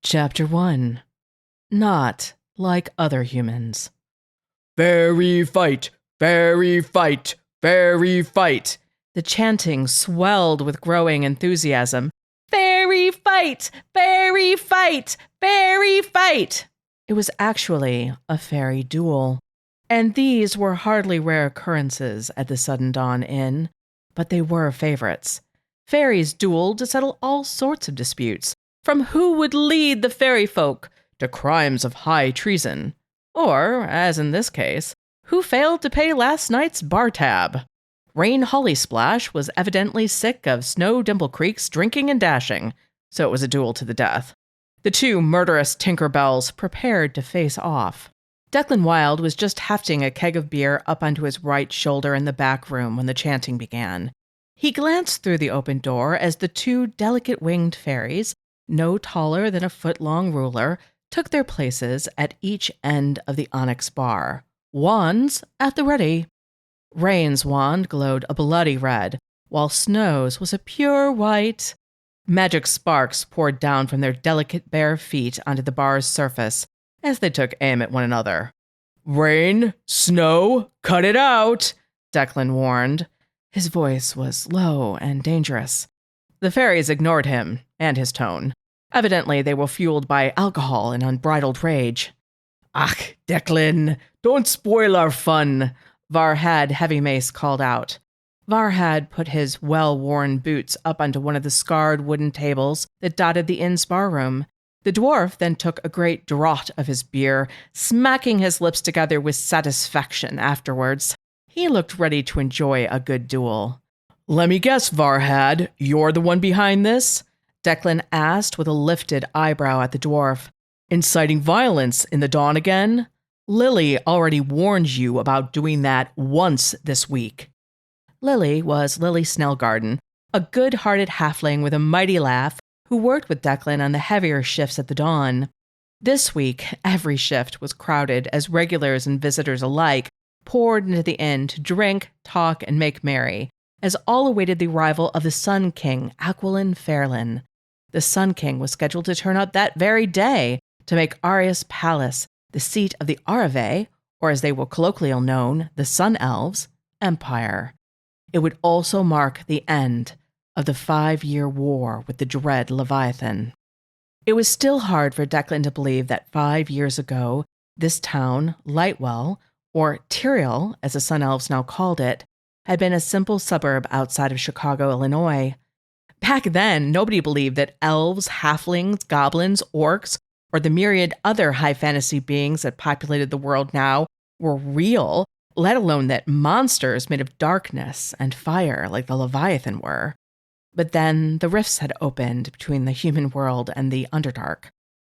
Chapter 1. Not like other humans. Fairy fight, fairy fight, fairy fight. The chanting swelled with growing enthusiasm. Fairy fight! Fairy fight! Fairy fight! It was actually a fairy duel. And these were hardly rare occurrences at the Sudden Dawn Inn, but they were favorites. Fairies dueled to settle all sorts of disputes, from who would lead the fairy folk to crimes of high treason, or, as in this case, who failed to pay last night's bar tab. Rain Hollysplash was evidently sick of Snow Dimple Creek's drinking and dashing, so it was a duel to the death. The two murderous Tinkerbells prepared to face off. Declan Wilde was just hefting a keg of beer up onto his right shoulder in the back room when the chanting began. He glanced through the open door as the two delicate-winged fairies, no taller than a foot-long ruler, took their places at each end of the onyx bar. Wands at the ready. Rain's wand glowed a bloody red, while Snow's was a pure white. Magic sparks poured down from their delicate bare feet onto the bar's surface as they took aim at one another. Rain, Snow, cut it out, Declan warned. His voice was low and dangerous. The fairies ignored him and his tone. Evidently, they were fueled by alcohol and unbridled rage. Ach, Declan, don't spoil our fun, Varhad Heavy Mace called out. Varhad put his well-worn boots up onto one of the scarred wooden tables that dotted the inn's barroom. The dwarf then took a great draught of his beer, smacking his lips together with satisfaction afterwards. He looked ready to enjoy a good duel. Let me guess, Varhad, you're the one behind this? Declan asked with a lifted eyebrow at the dwarf. Inciting violence in the dawn again? Lily already warned you about doing that once this week. Lily was Lily Snellgarden, a good-hearted halfling with a mighty laugh who worked with Declan on the heavier shifts at the dawn. This week, every shift was crowded as regulars and visitors alike poured into the inn to drink, talk, and make merry, as all awaited the arrival of the Sun King, Aquilin Fairlin. The Sun King was scheduled to turn up that very day to make Arius Palace the seat of the Raythe, or as they were colloquially known, the Sun Elves, empire. It would also mark the end of the 5-year war with the dread Leviathan. It was still hard for Declan to believe that 5 years ago, this town, Lightwell, or Tyrael, as the Sun Elves now called it, had been a simple suburb outside of Chicago, Illinois. Back then, nobody believed that elves, halflings, goblins, orcs, or the myriad other high fantasy beings that populated the world now were real, let alone that monsters made of darkness and fire like the Leviathan were. But then the rifts had opened between the human world and the Underdark.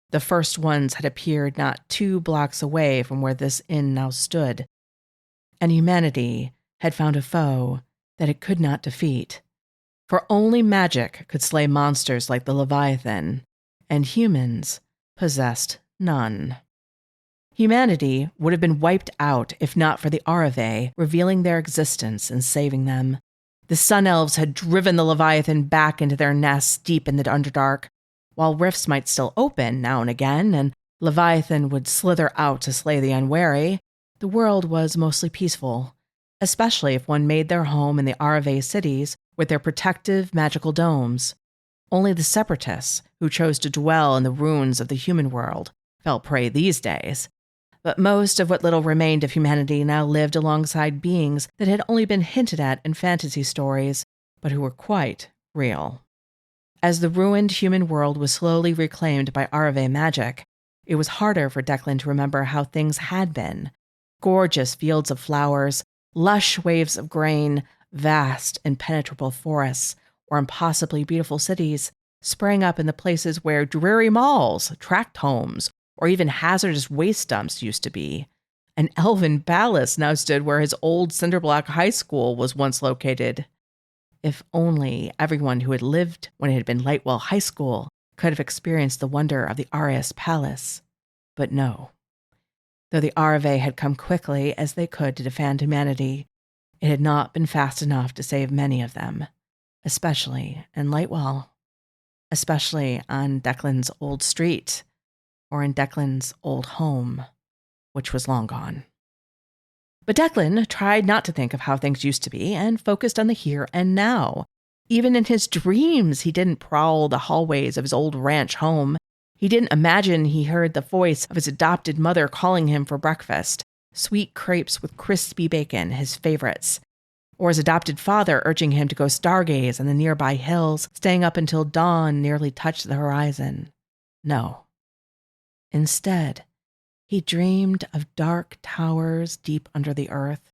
The first ones had appeared not 2 blocks away from where this inn now stood. And humanity had found a foe that it could not defeat. For only magic could slay monsters like the Leviathan, and humans possessed none. Humanity would have been wiped out if not for the Raythe revealing their existence and saving them. The Sun Elves had driven the Leviathan back into their nests deep in the Underdark. While rifts might still open now and again, and Leviathan would slither out to slay the unwary, the world was mostly peaceful, especially if one made their home in the Raythe cities with their protective magical domes. Only the separatists, who chose to dwell in the ruins of the human world, fell prey these days. But most of what little remained of humanity now lived alongside beings that had only been hinted at in fantasy stories, but who were quite real. As the ruined human world was slowly reclaimed by Raythe magic, it was harder for Declan to remember how things had been. Gorgeous fields of flowers, lush waves of grain, vast, impenetrable forests, or impossibly beautiful cities sprang up in the places where dreary malls, tract homes, or even hazardous waste dumps used to be. An elven palace now stood where his old cinderblock high school was once located. If only everyone who had lived when it had been Lightwell High School could have experienced the wonder of the Arius Palace. But no. Though the Raythe had come quickly as they could to defend humanity, it had not been fast enough to save many of them, especially in Lightwell. especially on Declan's old street or in Declan's old home, which was long gone. But Declan tried not to think of how things used to be and focused on the here and now. Even in his dreams, he didn't prowl the hallways of his old ranch home. He didn't imagine he heard the voice of his adopted mother calling him for breakfast, sweet crepes with crispy bacon, his favorites, or his adopted father urging him to go stargaze on the nearby hills, staying up until dawn nearly touched the horizon. No. Instead, he dreamed of dark towers deep under the earth.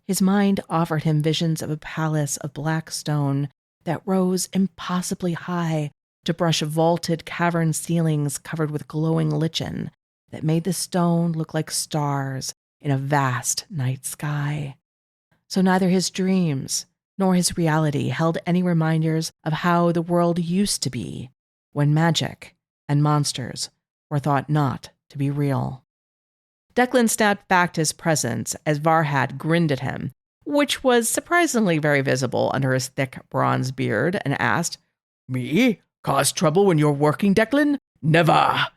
His mind offered him visions of a palace of black stone that rose impossibly high to brush vaulted cavern ceilings covered with glowing lichen that made the stone look like stars in a vast night sky. So neither his dreams nor his reality held any reminders of how the world used to be when magic and monsters were thought not to be real. Declan snapped back to his presence as Varhad grinned at him, which was surprisingly very visible under his thick bronze beard, and asked, "Me? Cause trouble when you're working, Declan? Never!"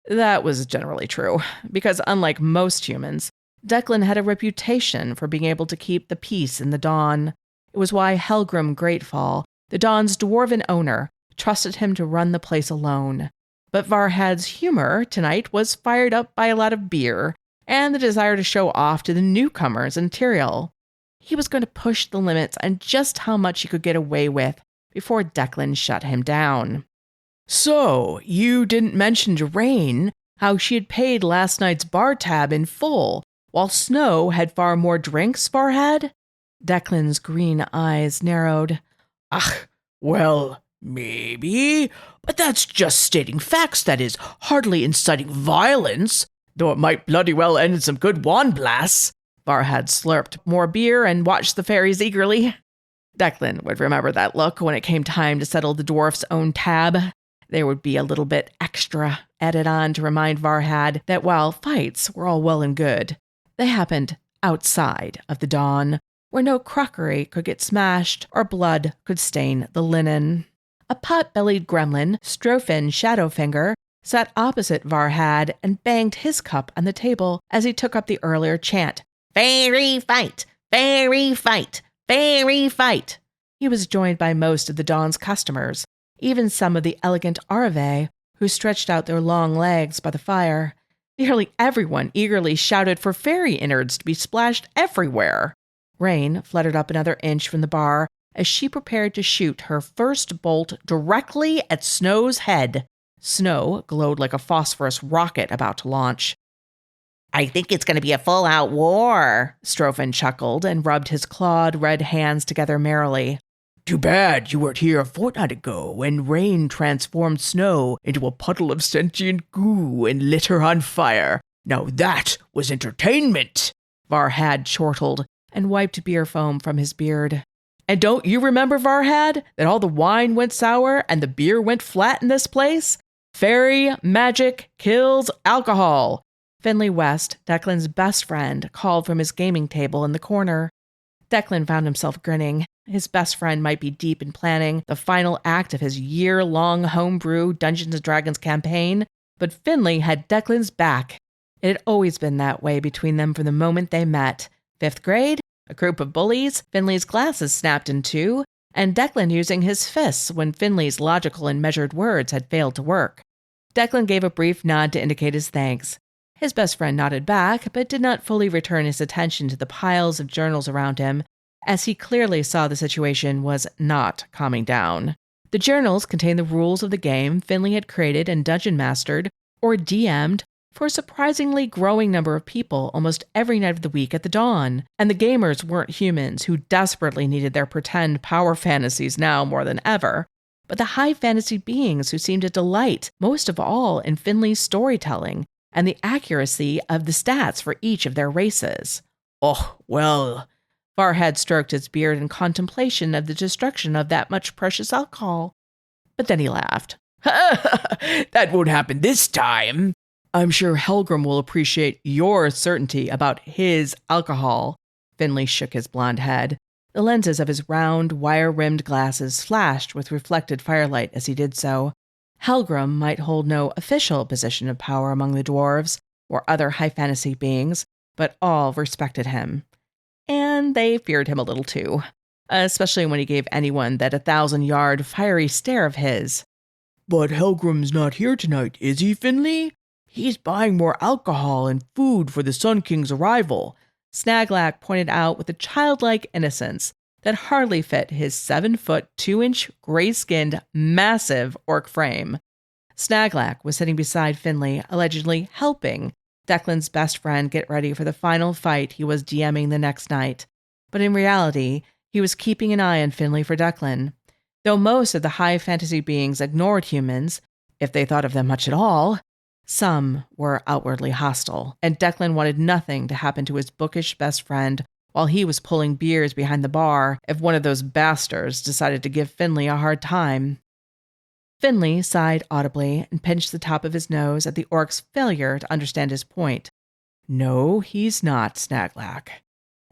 That was generally true, because unlike most humans, Declan had a reputation for being able to keep the peace in the Dawn. It was why Helgrim Greatfall, the Dawn's dwarven owner, trusted him to run the place alone. But Varhad's humor tonight was fired up by a lot of beer and the desire to show off to the newcomers in Tyrael. He was going to push the limits on just how much he could get away with before Declan shut him down. "So, you didn't mention to Rain how she had paid last night's bar tab in full, while Snow had far more drinks, Varhad?" Declan's green eyes narrowed. "Ach, well, maybe, but that's just stating facts, that is, hardly inciting violence, though it might bloody well end in some good wand blasts." Varhad slurped more beer and watched the fairies eagerly. Declan would remember that look when it came time to settle the dwarf's own tab. There would be a little bit extra added on to remind Varhad that while fights were all well and good, they happened outside of the Dawn, where no crockery could get smashed or blood could stain the linen. A pot-bellied gremlin, Strofin Shadowfinger, sat opposite Varhad and banged his cup on the table as he took up the earlier chant, "Fairy fight! Fairy fight! Fairy fight!" He was joined by most of the Dawn's customers, even some of the elegant Arve, who stretched out their long legs by the fire. Nearly everyone eagerly shouted for fairy innards to be splashed everywhere. Rain fluttered up another inch from the bar as she prepared to shoot her first bolt directly at Snow's head. Snow glowed like a phosphorus rocket about to launch. "I think it's going to be a full-out war," Strofin chuckled and rubbed his clawed red hands together merrily. "Too bad you weren't here a fortnight ago when Rain transformed Snow into a puddle of sentient goo and lit her on fire. Now that was entertainment," Varhad chortled and wiped beer foam from his beard. "And don't you remember, Varhad, that all the wine went sour and the beer went flat in this place? Fairy magic kills alcohol." Finley West, Declan's best friend, called from his gaming table in the corner. Declan found himself grinning. His best friend might be deep in planning the final act of his year-long homebrew Dungeons & Dragons campaign, but Finley had Declan's back. It had always been that way between them from the moment they met. 5th grade, a group of bullies, Finley's glasses snapped in two, and Declan using his fists when Finley's logical and measured words had failed to work. Declan gave a brief nod to indicate his thanks. His best friend nodded back, but did not fully return his attention to the piles of journals around him, as he clearly saw the situation was not calming down. The journals contained the rules of the game Finley had created and dungeon mastered, or DM'd, for a surprisingly growing number of people almost every night of the week at the Dawn. And the gamers weren't humans who desperately needed their pretend power fantasies now more than ever, but the high fantasy beings who seemed to delight most of all in Finley's storytelling and the accuracy of the stats for each of their races. "Oh, well," Varhad stroked his beard in contemplation of the destruction of that much precious alcohol. But then he laughed. "That won't happen this time. I'm sure Helgrim will appreciate your certainty about his alcohol." Finley shook his blonde head. The lenses of his round, wire-rimmed glasses flashed with reflected firelight as he did so. Helgrim might hold no official position of power among the dwarves or other high fantasy beings, but all respected him. And they feared him a little too, especially when he gave anyone that 1,000-yard fiery stare of his. "But Helgrim's not here tonight, is he, Finley? He's buying more alcohol and food for the Sun King's arrival," Snaglack pointed out with a childlike innocence that hardly fit his 7-foot 2-inch gray-skinned, massive orc frame. Snaglack was sitting beside Finley, allegedly helping Declan's best friend get ready for the final fight he was DMing the next night. But in reality, he was keeping an eye on Finley for Declan. Though most of the high fantasy beings ignored humans, if they thought of them much at all, some were outwardly hostile, and Declan wanted nothing to happen to his bookish best friend while he was pulling beers behind the bar if one of those bastards decided to give Finley a hard time. Finley sighed audibly and pinched the top of his nose at the orc's failure to understand his point. "No, he's not, Snaglack."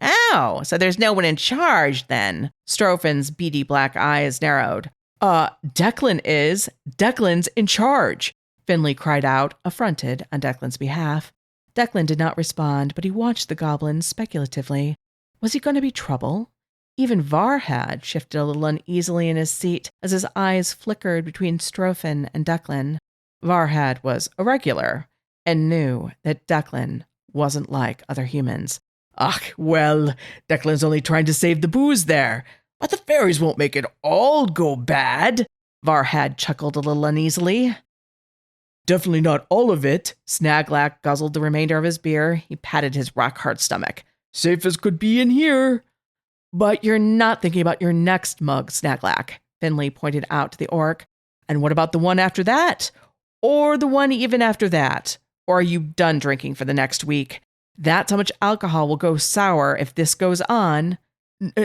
"Oh, so there's no one in charge, then?" Strofin's beady black eyes narrowed. Declan is. Declan's in charge," Finley cried out, affronted on Declan's behalf. Declan did not respond, but he watched the goblin speculatively. Was he going to be trouble? Even Varhad shifted a little uneasily in his seat as his eyes flickered between Strofin and Declan. Varhad was irregular and knew that Declan wasn't like other humans. "Ach, well, Declan's only trying to save the booze there. But the fairies won't make it all go bad." Varhad chuckled a little uneasily. "Definitely not all of it." Snaglack guzzled the remainder of his beer. He patted his rock-hard stomach. "Safe as could be in here." "But you're not thinking about your next mug, Snaglack," Finley pointed out to the orc. "And what about the one after that? Or the one even after that? Or are you done drinking for the next week? That's how much alcohol will go sour if this goes on."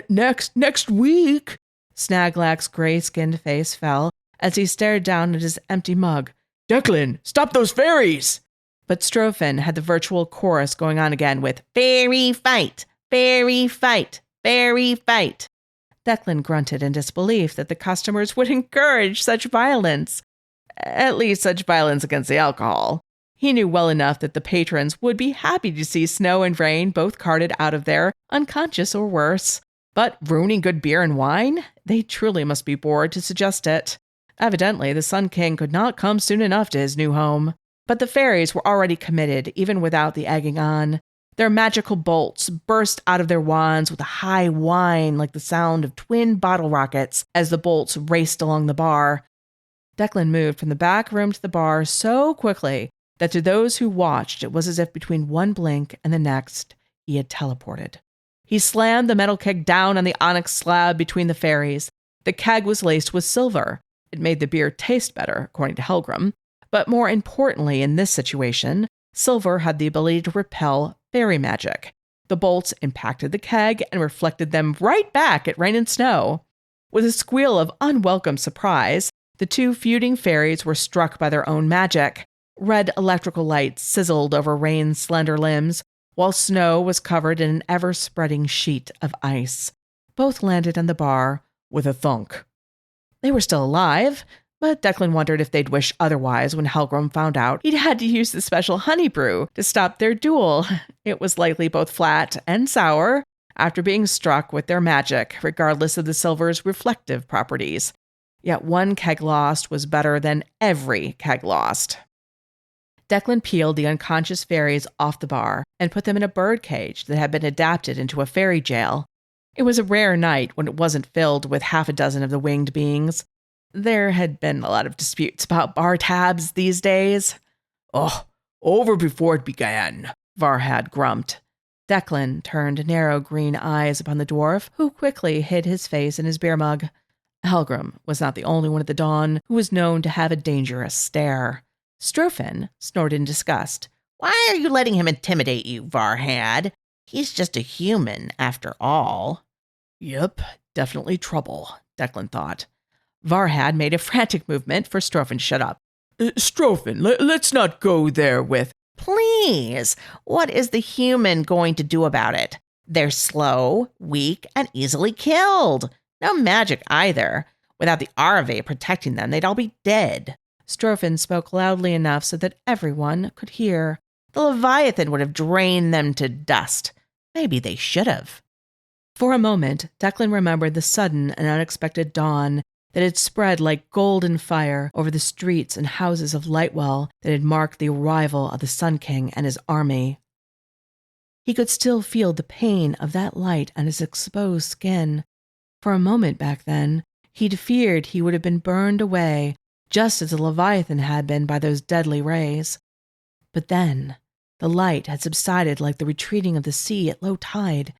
Next week?" Snaglack's gray-skinned face fell as he stared down at his empty mug. "Declan, stop those fairies!" But Strofin had the virtual chorus going on again with "Fairy fight! Fairy fight! Fairy fight!" Declan grunted in disbelief that the customers would encourage such violence. At least such violence against the alcohol. He knew well enough that the patrons would be happy to see Snow and Rain both carted out of there, unconscious or worse. But ruining good beer and wine? They truly must be bored to suggest it. Evidently, the Sun King could not come soon enough to his new home. But the fairies were already committed, even without the egging on. Their magical bolts burst out of their wands with a high whine like the sound of twin bottle rockets as the bolts raced along the bar. Declan moved from the back room to the bar so quickly that to those who watched, it was as if between one blink and the next, he had teleported. He slammed the metal keg down on the onyx slab between the fairies. The keg was laced with silver. It made the beer taste better, according to Helgrim. But more importantly, in this situation, silver had the ability to repel fairy magic. The bolts impacted the keg and reflected them right back at Rain and Snow. With a squeal of unwelcome surprise, the two feuding fairies were struck by their own magic. Red electrical light sizzled over Rain's slender limbs, while Snow was covered in an ever-spreading sheet of ice. Both landed on the bar with a thunk. They were still alive, but Declan wondered if they'd wish otherwise when Helgrim found out he'd had to use the special honey brew to stop their duel. It was likely both flat and sour after being struck with their magic, regardless of the silver's reflective properties. Yet one keg lost was better than every keg lost. Declan peeled the unconscious fairies off the bar and put them in a birdcage that had been adapted into a fairy jail. It was a rare night when it wasn't filled with half a dozen of the winged beings. There had been a lot of disputes about bar tabs these days. "Oh, over before it began," Varhad grumped. Declan turned narrow green eyes upon the dwarf, who quickly hid his face in his beer mug. Helgrim was not the only one at the Dawn who was known to have a dangerous stare. Strofin snorted in disgust. "Why are you letting him intimidate you, Varhad? He's just a human, after all." "Yep, definitely trouble," Declan thought. Varhad made a frantic movement for Strofin to shut up. "Strofin, let's not go there with—" "Please, what is the human going to do about it? They're slow, weak, and easily killed. No magic either. Without the Arve protecting them, they'd all be dead. Strophin spoke loudly enough so that everyone could hear. The Leviathan would have drained them to dust. Maybe they should have. For a moment, Declan remembered the sudden and unexpected dawn that had spread like golden fire over the streets and houses of Lightwell that had marked the arrival of the Sun King and his army. He could still feel the pain of that light on his exposed skin. For a moment back then, he'd feared he would have been burned away, just as the Leviathan had been by those deadly rays. But then, the light had subsided like the retreating of the sea at low tide,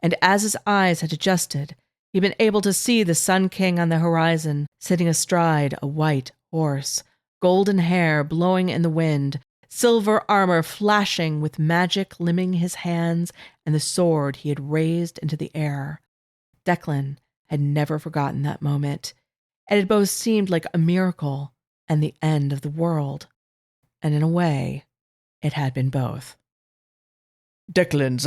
and as his eyes had adjusted, he'd been able to see the Sun King on the horizon, sitting astride a white horse, golden hair blowing in the wind, silver armor flashing with magic limning his hands, and the sword he had raised into the air. Declan had never forgotten that moment. It had both seemed like a miracle and the end of the world. And in a way, it had been both. Declan's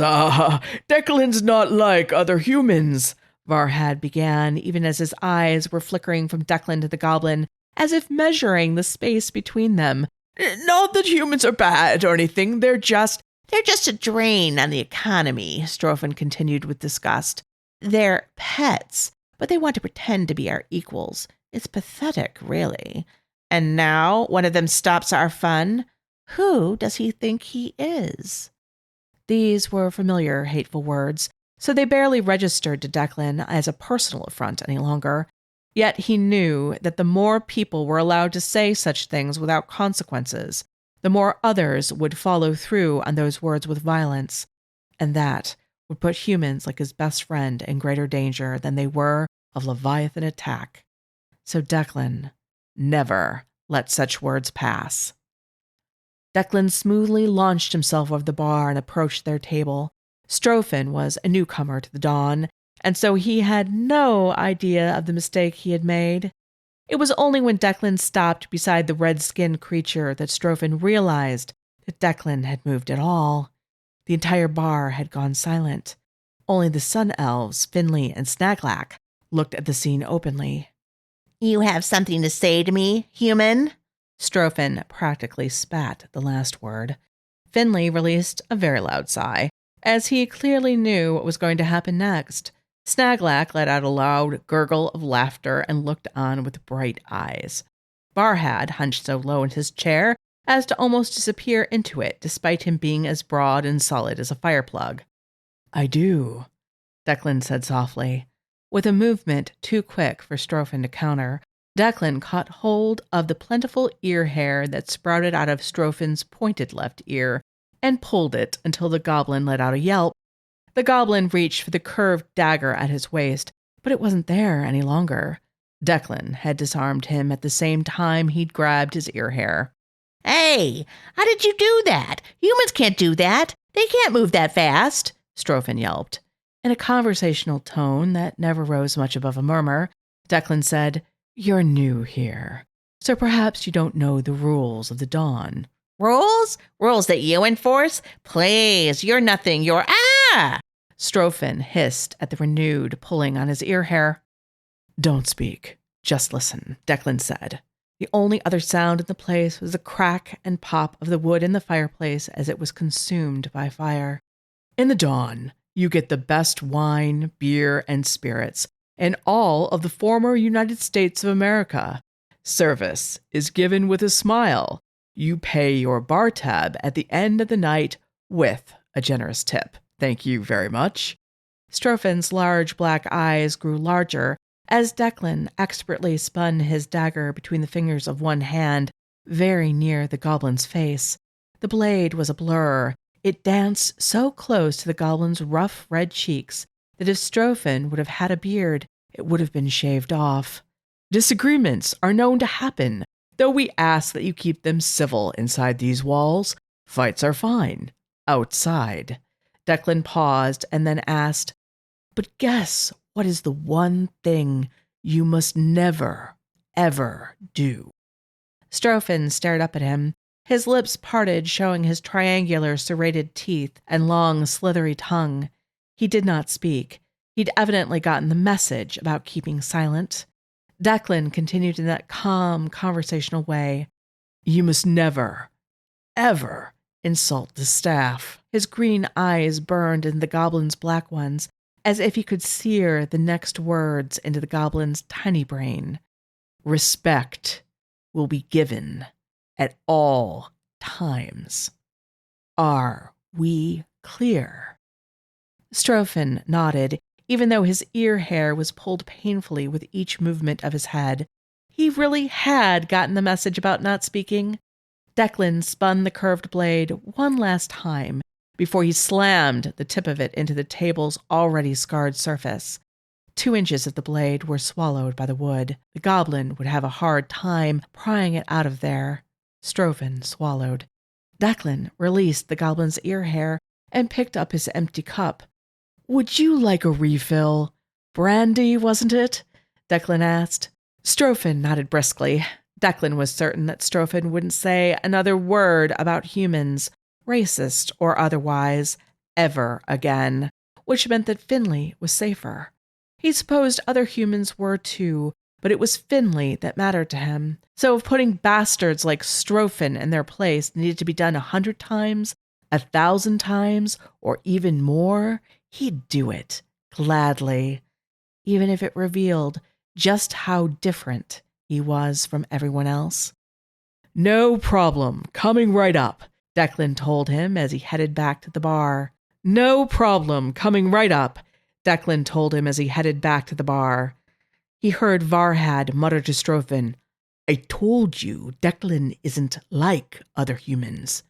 not like other humans, Varhad began, even as his eyes were flickering from Declan to the goblin, as if measuring the space between them. Not that humans are bad or anything, they're just a drain on the economy, Strophin continued with disgust. They're pets, but they want to pretend to be our equals. It's pathetic, really. And now one of them stops our fun. Who does he think he is? These were familiar, hateful words, so they barely registered to Declan as a personal affront any longer. Yet he knew that the more people were allowed to say such things without consequences, the more others would follow through on those words with violence, and that would put humans like his best friend in greater danger than they were of Leviathan attack. So Declan never let such words pass. Declan smoothly launched himself over the bar and approached their table. Strophin was a newcomer to the Dawn, and so he had no idea of the mistake he had made. It was only when Declan stopped beside the red-skinned creature that Strophin realized that Declan had moved at all. The entire bar had gone silent. Only the Sun Elves, Finley and Snaglak, looked at the scene openly. You have something to say to me, human? Strophin practically spat the last word. Finley released a very loud sigh, as he clearly knew what was going to happen next. Snaglak let out a loud gurgle of laughter and looked on with bright eyes. Varhad hunched so low in his chair as to almost disappear into it, despite him being as broad and solid as a fireplug. I do, Declan said softly. With a movement too quick for Strophin to counter, Declan caught hold of the plentiful ear hair that sprouted out of Strophin's pointed left ear and pulled it until the goblin let out a yelp. The goblin reached for the curved dagger at his waist, but it wasn't there any longer. Declan had disarmed him at the same time he'd grabbed his ear hair. Hey, how did you do that? Humans can't do that. They can't move that fast, Strophin yelped. In a conversational tone that never rose much above a murmur, Declan said, "You're new here, so perhaps you don't know the rules of the Dawn." Rules? Rules that you enforce? Please, you're nothing. You're Strophin hissed at the renewed pulling on his ear hair. Don't speak, just listen, Declan said. The only other sound in the place was the crack and pop of the wood in the fireplace as it was consumed by fire. In the Dawn, you get the best wine, beer, and spirits in all of the former United States of America. Service is given with a smile. You pay your bar tab at the end of the night with a generous tip. Thank you very much. Strophin's large black eyes grew larger as Declan expertly spun his dagger between the fingers of one hand, very near the goblin's face. The blade was a blur. It danced so close to the goblin's rough red cheeks that if Strophin would have had a beard, it would have been shaved off. Disagreements are known to happen, though we ask that you keep them civil inside these walls. Fights are fine. Outside. Declan paused and then asked, "But guess what is the one thing you must never, ever do?" Strophin stared up at him, his lips parted showing his triangular serrated teeth and long slithery tongue. He did not speak. He'd evidently gotten the message about keeping silent. Declan continued in that calm, conversational way. You must never, ever insult the staff. His green eyes burned in the goblin's black ones, as if he could sear the next words into the goblin's tiny brain. Respect will be given at all times. Are we clear? Strophen nodded, even though his ear hair was pulled painfully with each movement of his head. He really had gotten the message about not speaking. Declan spun the curved blade one last time before he slammed the tip of it into the table's already scarred surface. 2 inches of the blade were swallowed by the wood. The goblin would have a hard time prying it out of there. Strophen swallowed. Declan released the goblin's ear hair and picked up his empty cup. Would you like a refill? Brandy, wasn't it? Declan asked. Strophen nodded briskly. Declan was certain that Strophen wouldn't say another word about humans, racist or otherwise, ever again, which meant that Finley was safer. He supposed other humans were too, but it was Finley that mattered to him. So if putting bastards like Strophen in their place needed to be done 100 times, 1,000 times, or even more, he'd do it, gladly, even if it revealed just how different he was from everyone else. No problem, coming right up, Declan told him as he headed back to the bar. No problem, coming right up, Declan told him as he headed back to the bar. He heard Varhad mutter to Strophen, I told you Declan isn't like other humans.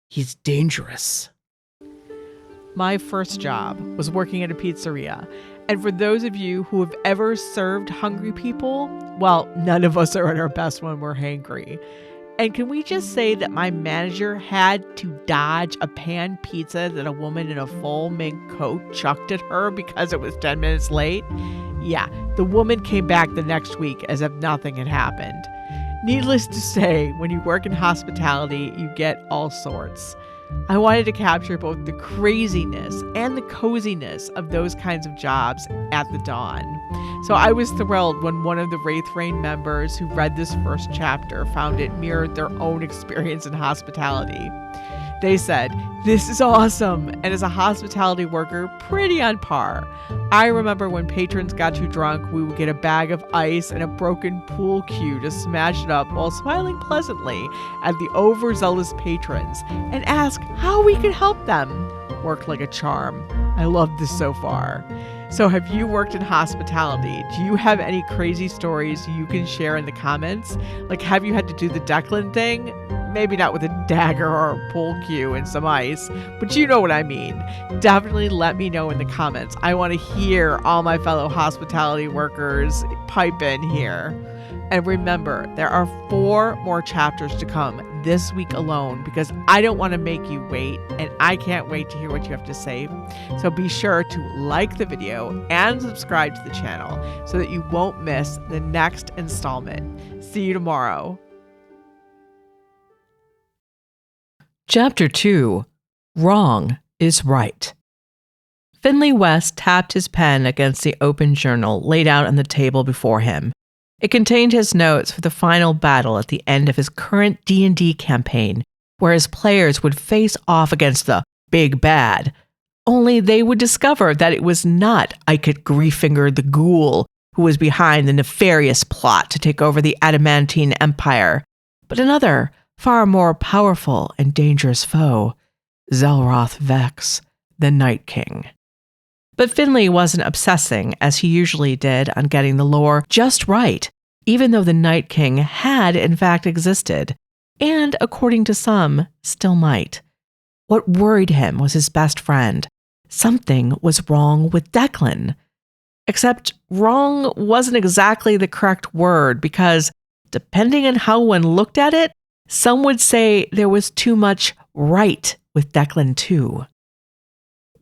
He's dangerous. My first job was working at a pizzeria. And for those of you who have ever served hungry people, well, none of us are at our best when we're hangry. And can we just say that my manager had to dodge a pan pizza that a woman in a full mink coat chucked at her because it was 10 minutes late? Yeah, the woman came back the next week as if nothing had happened. Needless to say, when you work in hospitality, you get all sorts. I wanted to capture both the craziness and the coziness of those kinds of jobs at the Dawn. So I was thrilled when one of the Raythe members who read this first chapter found it mirrored their own experience in hospitality. They said, "This is awesome," and as a hospitality worker, pretty on par. I remember when patrons got too drunk, we would get a bag of ice and a broken pool cue to smash it up while smiling pleasantly at the overzealous patrons and ask how we could help them. Worked like a charm. I love this so far. So have you worked in hospitality? Do you have any crazy stories you can share in the comments? Like, have you had to do the Declan thing? Maybe not with a dagger or a pool cue and some ice, but you know what I mean. Definitely let me know in the comments. I want to hear all my fellow hospitality workers pipe in here. And remember, there are 4 more chapters to come this week alone because I don't want to make you wait, and I can't wait to hear what you have to say. So be sure to like the video and subscribe to the channel so that you won't miss the next installment. See you tomorrow. Chapter 2. Wrong is Right. Finley West tapped his pen against the open journal laid out on the table before him. It contained his notes for the final battle at the end of his current D&D campaign, where his players would face off against the Big Bad. Only they would discover that it was not Ikit Griefinger the Ghoul who was behind the nefarious plot to take over the Adamantine Empire, but another, far more powerful and dangerous foe, Zelroth Vex, the Night King. But Finley wasn't obsessing, as he usually did, on getting the lore just right, even though the Night King had in fact existed, and, according to some, still might. What worried him was his best friend. Something was wrong with Declan. Except wrong wasn't exactly the correct word, because, depending on how one looked at it, some would say there was too much right with Declan too.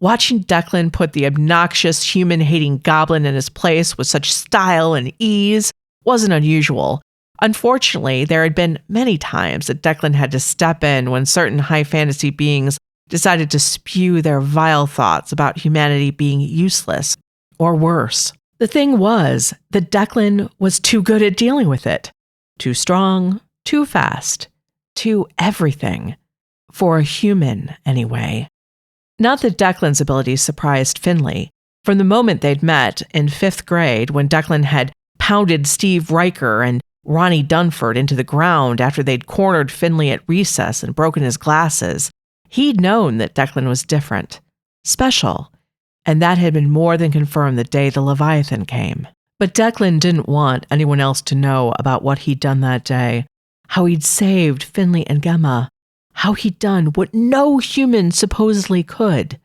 Watching Declan put the obnoxious, human-hating goblin in his place with such style and ease wasn't unusual. Unfortunately, there had been many times that Declan had to step in when certain high fantasy beings decided to spew their vile thoughts about humanity being useless or worse. The thing was that Declan was too good at dealing with it. Too strong, too fast, too everything. For a human, anyway. Not that Declan's abilities surprised Finley. From the moment they'd met in 5th grade, when Declan had pounded Steve Riker and Ronnie Dunford into the ground after they'd cornered Finley at recess and broken his glasses, he'd known that Declan was different, special, and that had been more than confirmed the day the Leviathan came. But Declan didn't want anyone else to know about what he'd done that day, how he'd saved Finley and Gemma, how he'd done what no human supposedly could,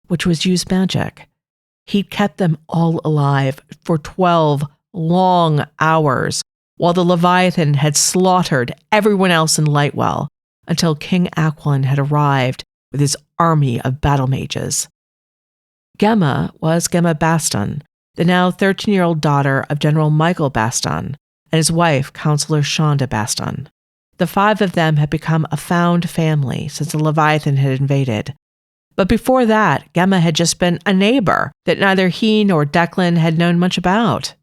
which was use magic. He'd kept them all alive for 12 long hours, while the Leviathan had slaughtered everyone else in Lightwell until King Aquilin had arrived with his army of battle mages. Gemma was Gemma Baston, the now 13-year-old daughter of General Michael Baston and his wife, Councillor Shonda Baston. The 5 of them had become a found family since the Leviathan had invaded. But before that, Gemma had just been a neighbor that neither he nor Declan had known much about.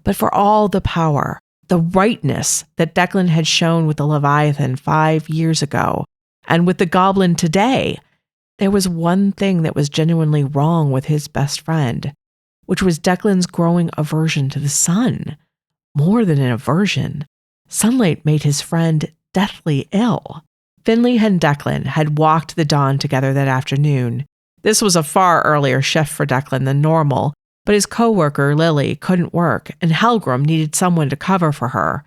But for all the power, the rightness that Declan had shown with the Leviathan 5 years ago, and with the Goblin today, there was one thing that was genuinely wrong with his best friend, which was Declan's growing aversion to the sun. More than an aversion, sunlight made his friend deathly ill. Finley and Declan had walked the dawn together that afternoon. This was a far earlier shift for Declan than normal, but his co-worker, Lily, couldn't work, and Helgrim needed someone to cover for her.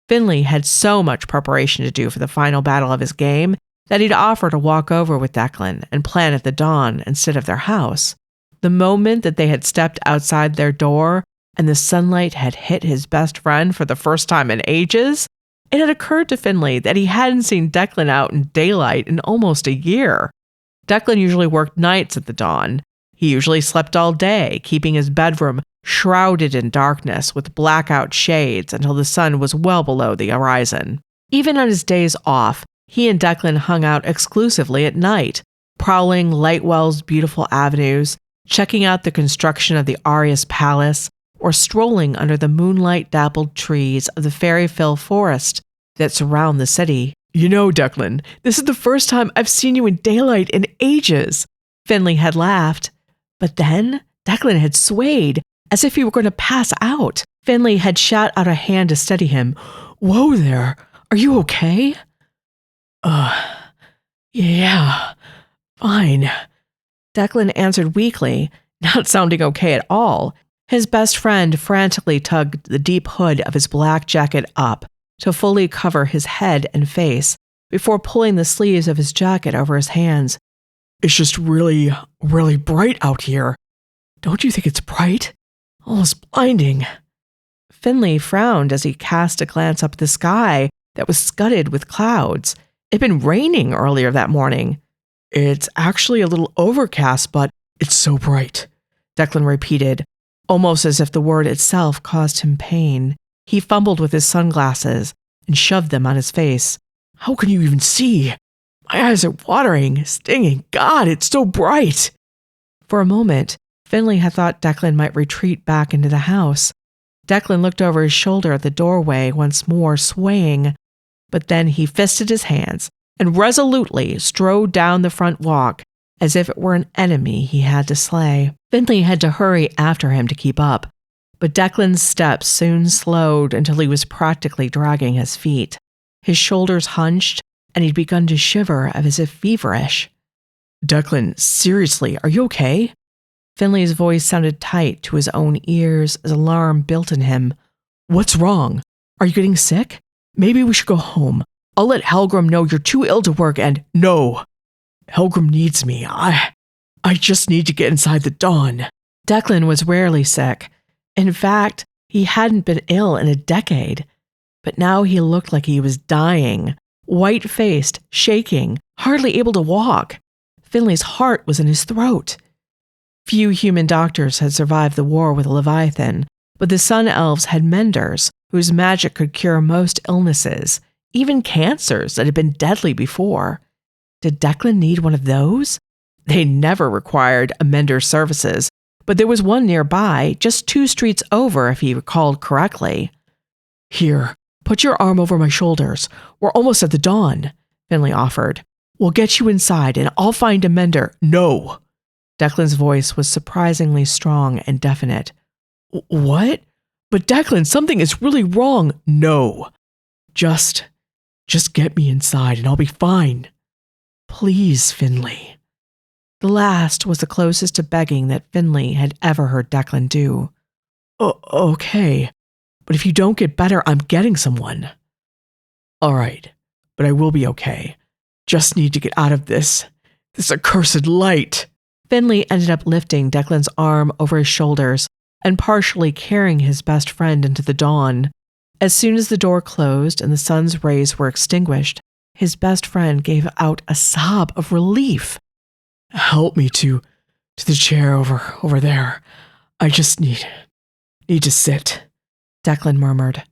Finley had so much preparation to do for the final battle of his game that he'd offer to walk over with Declan and plan at the dawn instead of their house. The moment that they had stepped outside their door and the sunlight had hit his best friend for the first time in ages, it had occurred to Finley that he hadn't seen Declan out in daylight in almost a year. Declan usually worked nights at the dawn. He usually slept all day, keeping his bedroom shrouded in darkness with blackout shades until the sun was well below the horizon. Even on his days off, he and Declan hung out exclusively at night, prowling Lightwell's beautiful avenues, checking out the construction of the Arius Palace, or strolling under the moonlight-dappled trees of the fairy-filled forest that surround the city. You know, Declan, this is the first time I've seen you in daylight in ages. Finley had laughed. But then Declan had swayed, as if he were going to pass out. Finley had shot out a hand to steady him. Whoa there, are you okay? Yeah, fine. Declan answered weakly, not sounding okay at all. His best friend frantically tugged the deep hood of his black jacket up to fully cover his head and face before pulling the sleeves of his jacket over his hands. It's just really, really bright out here. Don't you think it's bright? Almost blinding. Finley frowned as he cast a glance up at the sky that was scudded with clouds. It'd been raining earlier that morning. It's actually a little overcast, but it's so bright, Declan repeated, almost as if the word itself caused him pain. He fumbled with his sunglasses and shoved them on his face. How can you even see? My eyes are watering, stinging. God, it's so bright. For a moment, Finley had thought Declan might retreat back into the house. Declan looked over his shoulder at the doorway once more, swaying. But then he fisted his hands and resolutely strode down the front walk, as if it were an enemy he had to slay. Finley had to hurry after him to keep up, but Declan's steps soon slowed until he was practically dragging his feet. His shoulders hunched, and he'd begun to shiver as if feverish. Declan, seriously, are you okay? Finley's voice sounded tight to his own ears as alarm built in him. What's wrong? Are you getting sick? Maybe we should go home. I'll let Helgrim know you're too ill to work and— No! Helgrim needs me. I just need to get inside the dawn. Declan was rarely sick. In fact, he hadn't been ill in a decade. But now he looked like he was dying, white-faced, shaking, hardly able to walk. Finley's heart was in his throat. Few human doctors had survived the war with Leviathan, but the Sun Elves had menders whose magic could cure most illnesses, even cancers that had been deadly before. Did Declan need one of those? They never required a mender's services, but there was one nearby, just 2 streets over if he recalled correctly. Here, put your arm over my shoulders. We're almost at the dawn, Finley offered. We'll get you inside and I'll find a mender. No. Declan's voice was surprisingly strong and definite. What? But Declan, something is really wrong. No. Just get me inside and I'll be fine. Please, Finley. The last was the closest to begging that Finley had ever heard Declan do. Okay, but if you don't get better, I'm getting someone. All right, but I will be okay. Just need to get out of this accursed light. Finley ended up lifting Declan's arm over his shoulders and partially carrying his best friend into the dawn. As soon as the door closed and the sun's rays were extinguished, his best friend gave out a sob of relief. Help me to the chair over there. I just need to sit, Declan murmured.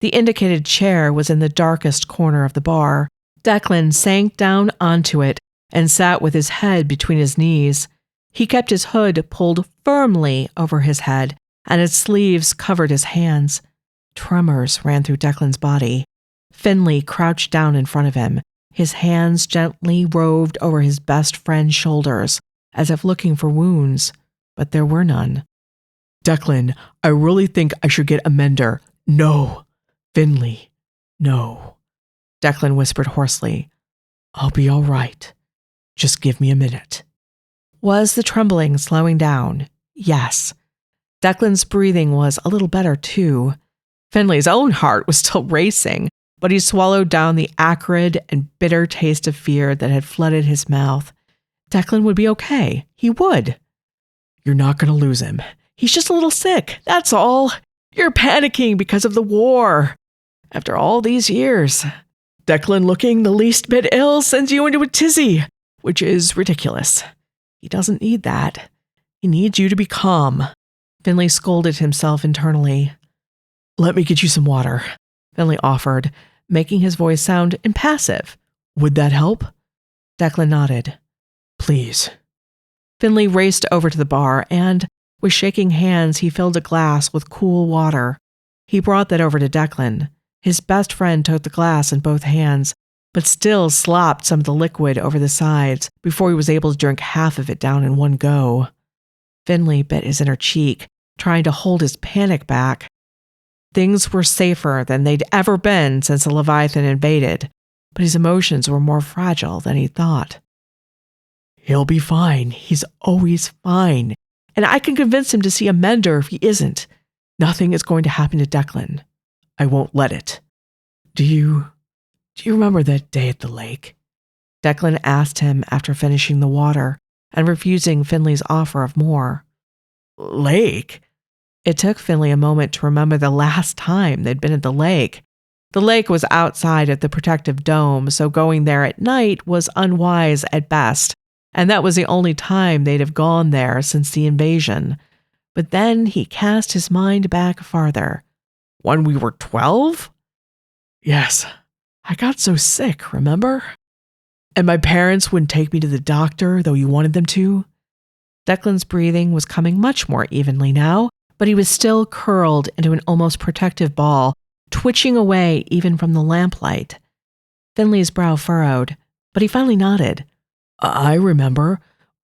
The indicated chair was in the darkest corner of the bar. Declan sank down onto it and sat with his head between his knees. He kept his hood pulled firmly over his head, and its sleeves covered his hands. Tremors ran through Declan's body. Finley crouched down in front of him. His hands gently roved over his best friend's shoulders, as if looking for wounds, but there were none. Declan, I really think I should get a mender. No. Finley, no. Declan whispered hoarsely. I'll be all right. Just give me a minute. Was the trembling slowing down? Yes. Declan's breathing was a little better, too. Finley's own heart was still racing, but he swallowed down the acrid and bitter taste of fear that had flooded his mouth. Declan would be okay. He would. You're not going to lose him. He's just a little sick, that's all. You're panicking because of the war. After all these years, Declan looking the least bit ill sends you into a tizzy, which is ridiculous. He doesn't need that. He needs you to be calm. Finley scolded himself internally. Let me get you some water, Finley offered, making his voice sound impassive. Would that help? Declan nodded. Please. Finley raced over to the bar and, with shaking hands, he filled a glass with cool water. He brought that over to Declan. His best friend took the glass in both hands, but still slopped some of the liquid over the sides before he was able to drink half of it down in one go. Finley bit his inner cheek, trying to hold his panic back. Things were safer than they'd ever been since the Leviathan invaded, but his emotions were more fragile than he thought. He'll be fine. He's always fine. And I can convince him to see a mender if he isn't. Nothing is going to happen to Declan. I won't let it. Do you remember that day at the lake? Declan asked him after finishing the water and refusing Finley's offer of more. Lake? It took Finley a moment to remember the last time they'd been at the lake. The lake was outside of the protective dome, so going there at night was unwise at best, and that was the only time they'd have gone there since the invasion. But then he cast his mind back farther. When we were 12? Yes, I got so sick, remember? And my parents wouldn't take me to the doctor, though you wanted them to. Declan's breathing was coming much more evenly now, but he was still curled into an almost protective ball, twitching away even from the lamplight. Finley's brow furrowed, but he finally nodded. I remember.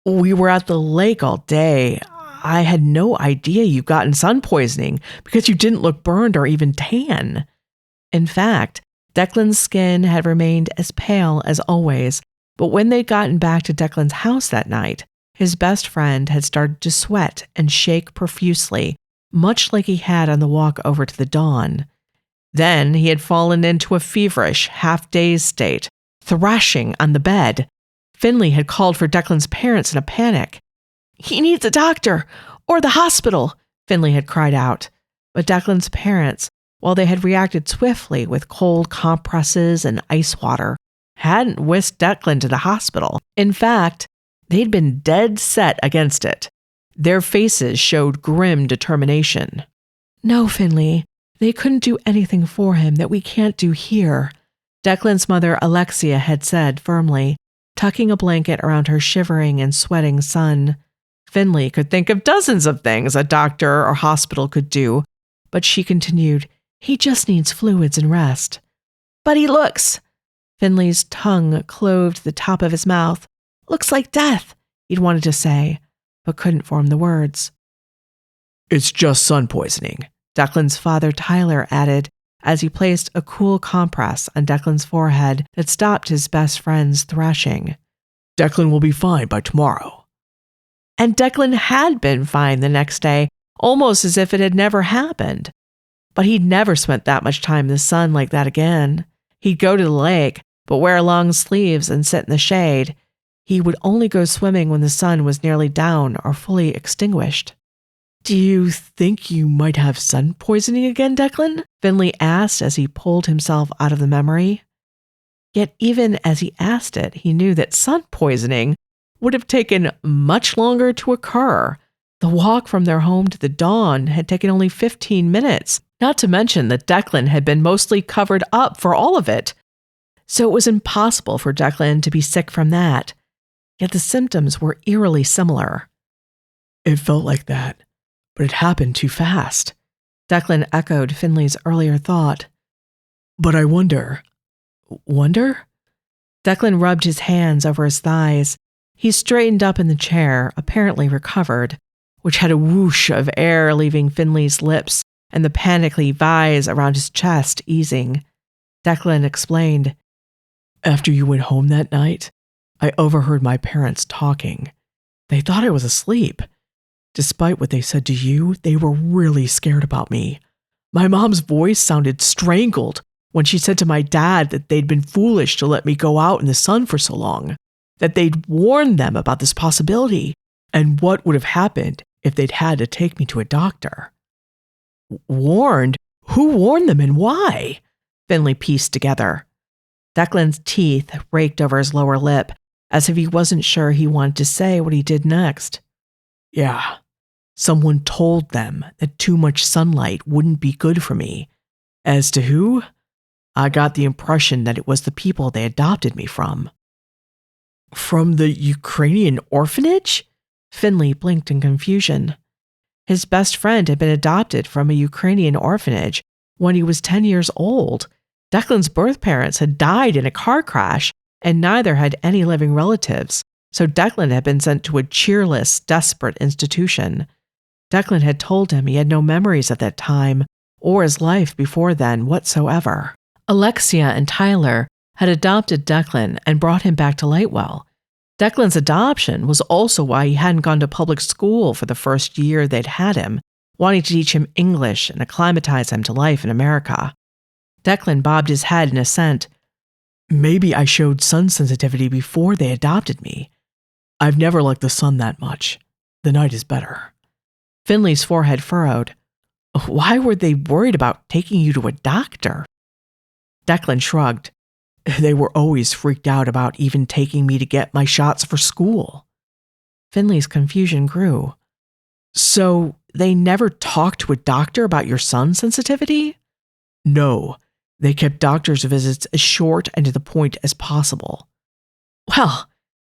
We were at the lake all day. I had no idea you'd gotten sun poisoning because you didn't look burned or even tan. In fact, Declan's skin had remained as pale as always, but when they'd gotten back to Declan's house that night, his best friend had started to sweat and shake profusely, much like he had on the walk over to the dawn. Then he had fallen into a feverish, half-dazed state, thrashing on the bed. Finley had called for Declan's parents in a panic. He needs a doctor, or the hospital, Finley had cried out. But Declan's parents, while they had reacted swiftly with cold compresses and ice water, hadn't whisked Declan to the hospital. In fact, they'd been dead set against it. Their faces showed grim determination. No, Finley, they couldn't do anything for him that we can't do here, Declan's mother Alexia had said firmly. tucking a blanket around her shivering and sweating son. Finley could think of dozens of things a doctor or hospital could do, but she continued, "He just needs fluids and rest." "But he looks—" Finley's tongue clove the top of his mouth. "Looks like death," he'd wanted to say, but couldn't form the words. "It's just sun poisoning," Declan's father Tyler added as he placed a cool compress on Declan's forehead that stopped his best friend's thrashing. "Declan will be fine by tomorrow." And Declan had been fine the next day, almost as if it had never happened. But he'd never spent that much time in the sun like that again. He'd go to the lake, but wear long sleeves and sit in the shade. He would only go swimming when the sun was nearly down or fully extinguished. "Do you think you might have sun poisoning again, Declan?" Finley asked as he pulled himself out of the memory. Yet even as he asked it, he knew that sun poisoning would have taken much longer to occur. The walk from their home to the dawn had taken only 15 minutes, not to mention that Declan had been mostly covered up for all of it. So it was impossible for Declan to be sick from that. Yet the symptoms were eerily similar. "It felt like that, but it happened too fast." Declan echoed Finley's earlier thought. "But I wonder." "Wonder?" Declan rubbed his hands over his thighs. He straightened up in the chair, apparently recovered, which had a whoosh of air leaving Finley's lips and the panicky vise around his chest easing. Declan explained, "After you went home that night, I overheard my parents talking. They thought I was asleep. Despite what they said to you, they were really scared about me. My mom's voice sounded strangled when she said to my dad that they'd been foolish to let me go out in the sun for so long, that they'd warned them about this possibility and what would have happened if they'd had to take me to a doctor." "Warned? Who warned them and why?" Finley pieced together. Declan's teeth raked over his lower lip, as if he wasn't sure he wanted to say what he did next. "Yeah, someone told them that too much sunlight wouldn't be good for me. As to who, I got the impression that it was the people they adopted me from." "From the Ukrainian orphanage?" Finley blinked in confusion. His best friend had been adopted from a Ukrainian orphanage when he was 10 years old. Declan's birth parents had died in a car crash, and neither had any living relatives, so Declan had been sent to a cheerless, desperate institution. Declan had told him he had no memories of that time, or his life before then whatsoever. Alexia and Tyler had adopted Declan and brought him back to Lightwell. Declan's adoption was also why he hadn't gone to public school for the first year they'd had him, wanting to teach him English and acclimatize him to life in America. Declan bobbed his head in assent. "Maybe I showed sun sensitivity before they adopted me. I've never liked the sun that much. The night is better." Finley's forehead furrowed. "Why were they worried about taking you to a doctor?" Declan shrugged. "They were always freaked out about even taking me to get my shots for school." Finley's confusion grew. "So they never talked to a doctor about your sun sensitivity?" "No, they kept doctor's visits as short and to the point as possible." "Well,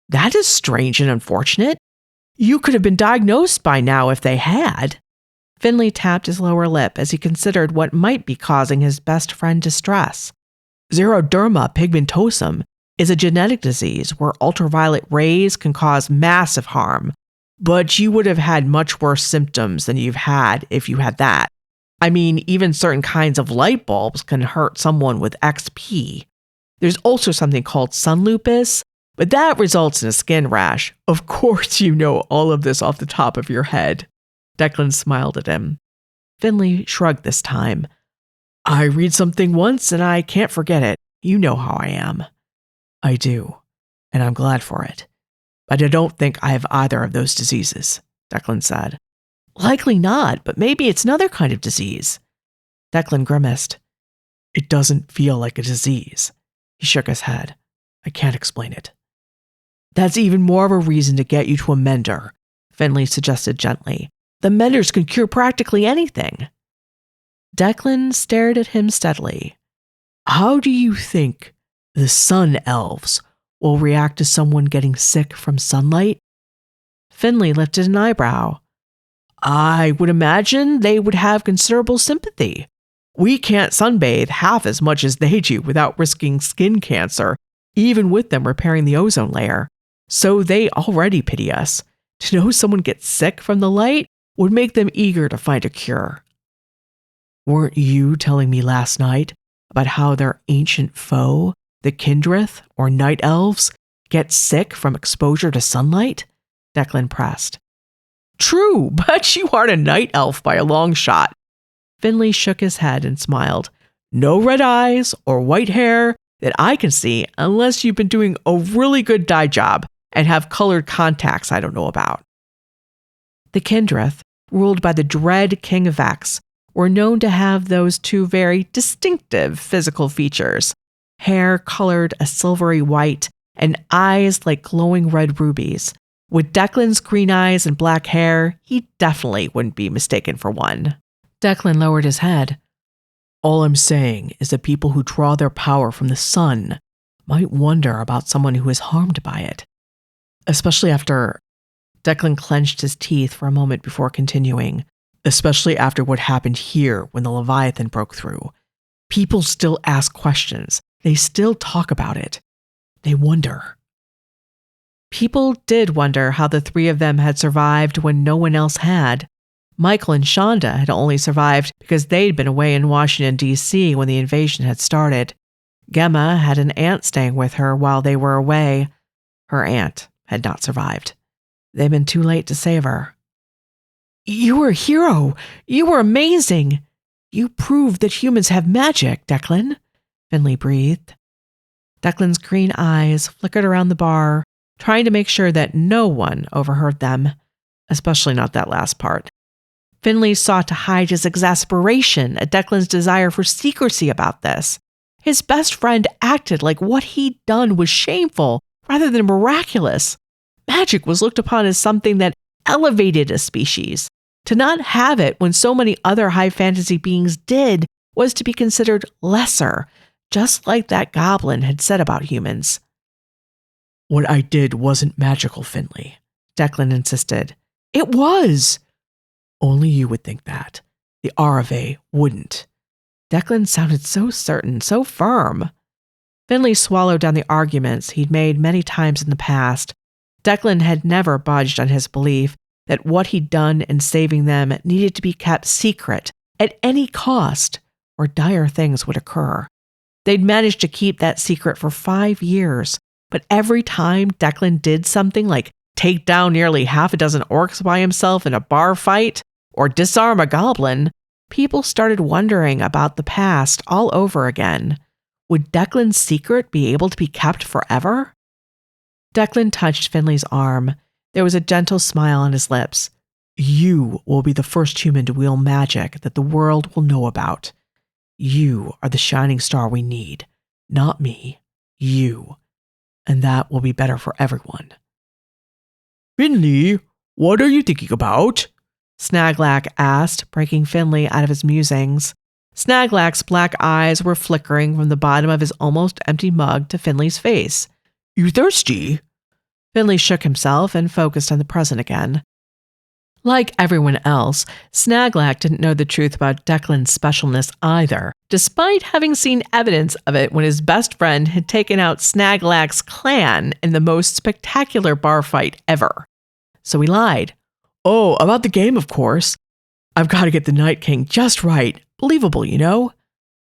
that is strange and unfortunate. You could have been diagnosed by now if they had." Finley tapped his lower lip as he considered what might be causing his best friend distress. Xeroderma pigmentosum is a genetic disease where ultraviolet rays can cause massive harm, but you would have had much worse symptoms than you've had if you had that. I mean, even certain kinds of light bulbs can hurt someone with XP. There's also something called sun lupus, but that results in a skin rash. Of course you know all of this off the top of your head. Declan smiled at him. Finley shrugged this time. "I read something once and I can't forget it. You know how I am." "I do, and I'm glad for it. But I don't think I have either of those diseases," Declan said. "Likely not, but maybe it's another kind of disease." Declan grimaced. "It doesn't feel like a disease." He shook his head. "I can't explain it." "That's even more of a reason to get you to a mender," Finley suggested gently. "The menders can cure practically anything." Declan stared at him steadily. "How do you think the sun elves will react to someone getting sick from sunlight? Finley lifted an eyebrow. I would imagine they would have considerable sympathy. We can't sunbathe half as much as they do without risking skin cancer, even with them repairing the ozone layer. So they already pity us. To know someone gets sick from the light would make them eager to find a cure. Weren't you telling me last night about how their ancient foe, the Kindrith or night elves, get sick from exposure to sunlight? Declan pressed. True, but you aren't a night elf by a long shot. Finley shook his head and smiled. No red eyes or white hair that I can see unless you've been doing a really good dye job and have colored contacts I don't know about. The Kindrith, ruled by the dread King Vex, were known to have those two very distinctive physical features: hair colored a silvery white and eyes like glowing red rubies. With Declan's green eyes and black hair, he definitely wouldn't be mistaken for one. Declan lowered his head. All I'm saying is that people who draw their power from the sun might wonder about someone who is harmed by it. Especially after... Declan clenched his teeth for a moment before continuing. Especially after what happened here when the Leviathan broke through. People still ask questions. They still talk about it. They wonder. People did wonder how the three of them had survived when no one else had. Michael and Shonda had only survived because they'd been away in Washington, D.C. when the invasion had started. Gemma had an aunt staying with her while they were away. Her aunt had not survived. They'd been too late to save her. You were a hero. You were amazing. You proved that humans have magic, Declan, Finley breathed. Declan's green eyes flickered around the bar, trying to make sure that no one overheard them, especially not that last part. Finley sought to hide his exasperation at Declan's desire for secrecy about this. His best friend acted like what he'd done was shameful rather than miraculous. Magic was looked upon as something that elevated a species. To not have it when so many other high fantasy beings did was to be considered lesser, just like that goblin had said about humans. What I did wasn't magical, Finley, Declan insisted. It was! Only you would think that. The Arave wouldn't. Declan sounded so certain, so firm. Finley swallowed down the arguments he'd made many times in the past. Declan had never budged on his belief that what he'd done in saving them needed to be kept secret at any cost, or dire things would occur. They'd managed to keep that secret for 5 years, but every time Declan did something like take down nearly half a dozen orcs by himself in a bar fight, or disarm a goblin, people started wondering about the past all over again. Would Declan's secret be able to be kept forever? Declan touched Finley's arm. There was a gentle smile on his lips. You will be the first human to wield magic that the world will know about. You are the shining star we need. Not me. You. And that will be better for everyone. Finley, what are you thinking about? Snaglack asked, breaking Finley out of his musings. Snaglack's black eyes were flickering from the bottom of his almost empty mug to Finley's face. You thirsty? Finley shook himself and focused on the present again. Like everyone else, Snaglack didn't know the truth about Declan's specialness either, despite having seen evidence of it when his best friend had taken out Snaglack's clan in the most spectacular bar fight ever. So he lied. Oh, about the game, of course. I've got to get the Night King just right. Believable, you know?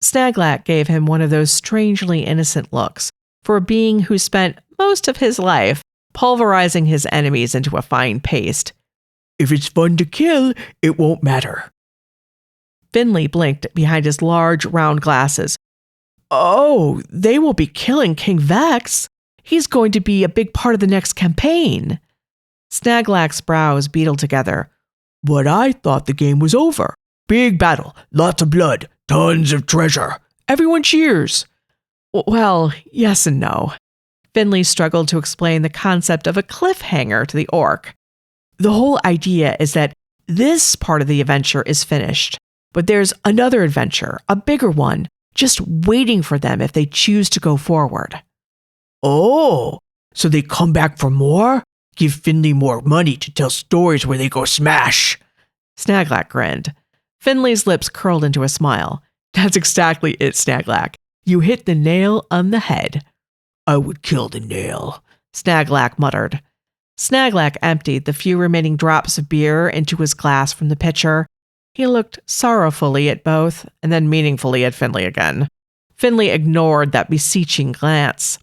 Snaglack gave him one of those strangely innocent looks for a being who spent most of his life pulverizing his enemies into a fine paste. If it's fun to kill, it won't matter. Finley blinked behind his large, round glasses. Oh, they won't be killing King Vex. He's going to be a big part of the next campaign. Snaglack's brows beetled together. But I thought the game was over. Big battle, lots of blood, tons of treasure. Everyone cheers. Well, yes and no. Finley struggled to explain the concept of a cliffhanger to the orc. The whole idea is that this part of the adventure is finished, but there's another adventure, a bigger one, just waiting for them if they choose to go forward. Oh, so they come back for more? Give Finley more money to tell stories where they go smash. Snaglak grinned. Finley's lips curled into a smile. That's exactly it, Snaglak. You hit the nail on the head. I would kill the nail, Snaglak muttered. Snaglak emptied the few remaining drops of beer into his glass from the pitcher. He looked sorrowfully at both and then meaningfully at Finley again. Finley ignored that beseeching glance.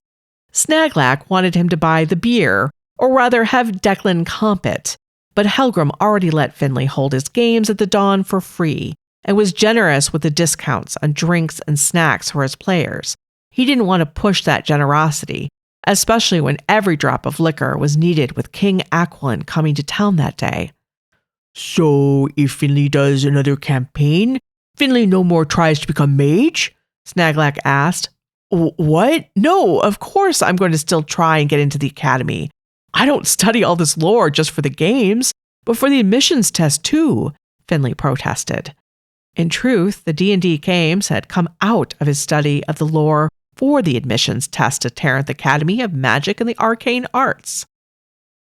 Snaglak wanted him to buy the beer, or rather have Declan comp it, but Helgrim already let Finley hold his games at the Dawn for free and was generous with the discounts on drinks and snacks for his players. He didn't want to push that generosity, especially when every drop of liquor was needed with King Aquilin coming to town that day. So, if Finley does another campaign, Finley no more tries to become mage? Snaglak asked. What? No, of course I'm going to still try and get into the academy. I don't study all this lore just for the games, but for the admissions test too, Finley protested. In truth, the D&D games had come out of his study of the lore for the admissions test at Tarrant Academy of Magic and the Arcane Arts.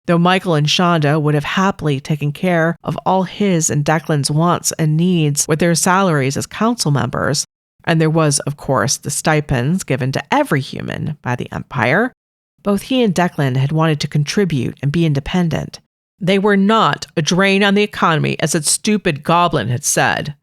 Though Michael and Shonda would have happily taken care of all his and Declan's wants and needs with their salaries as council members, and there was, of course, the stipends given to every human by the Empire, both he and Declan had wanted to contribute and be independent. They were not a drain on the economy, as that stupid goblin had said.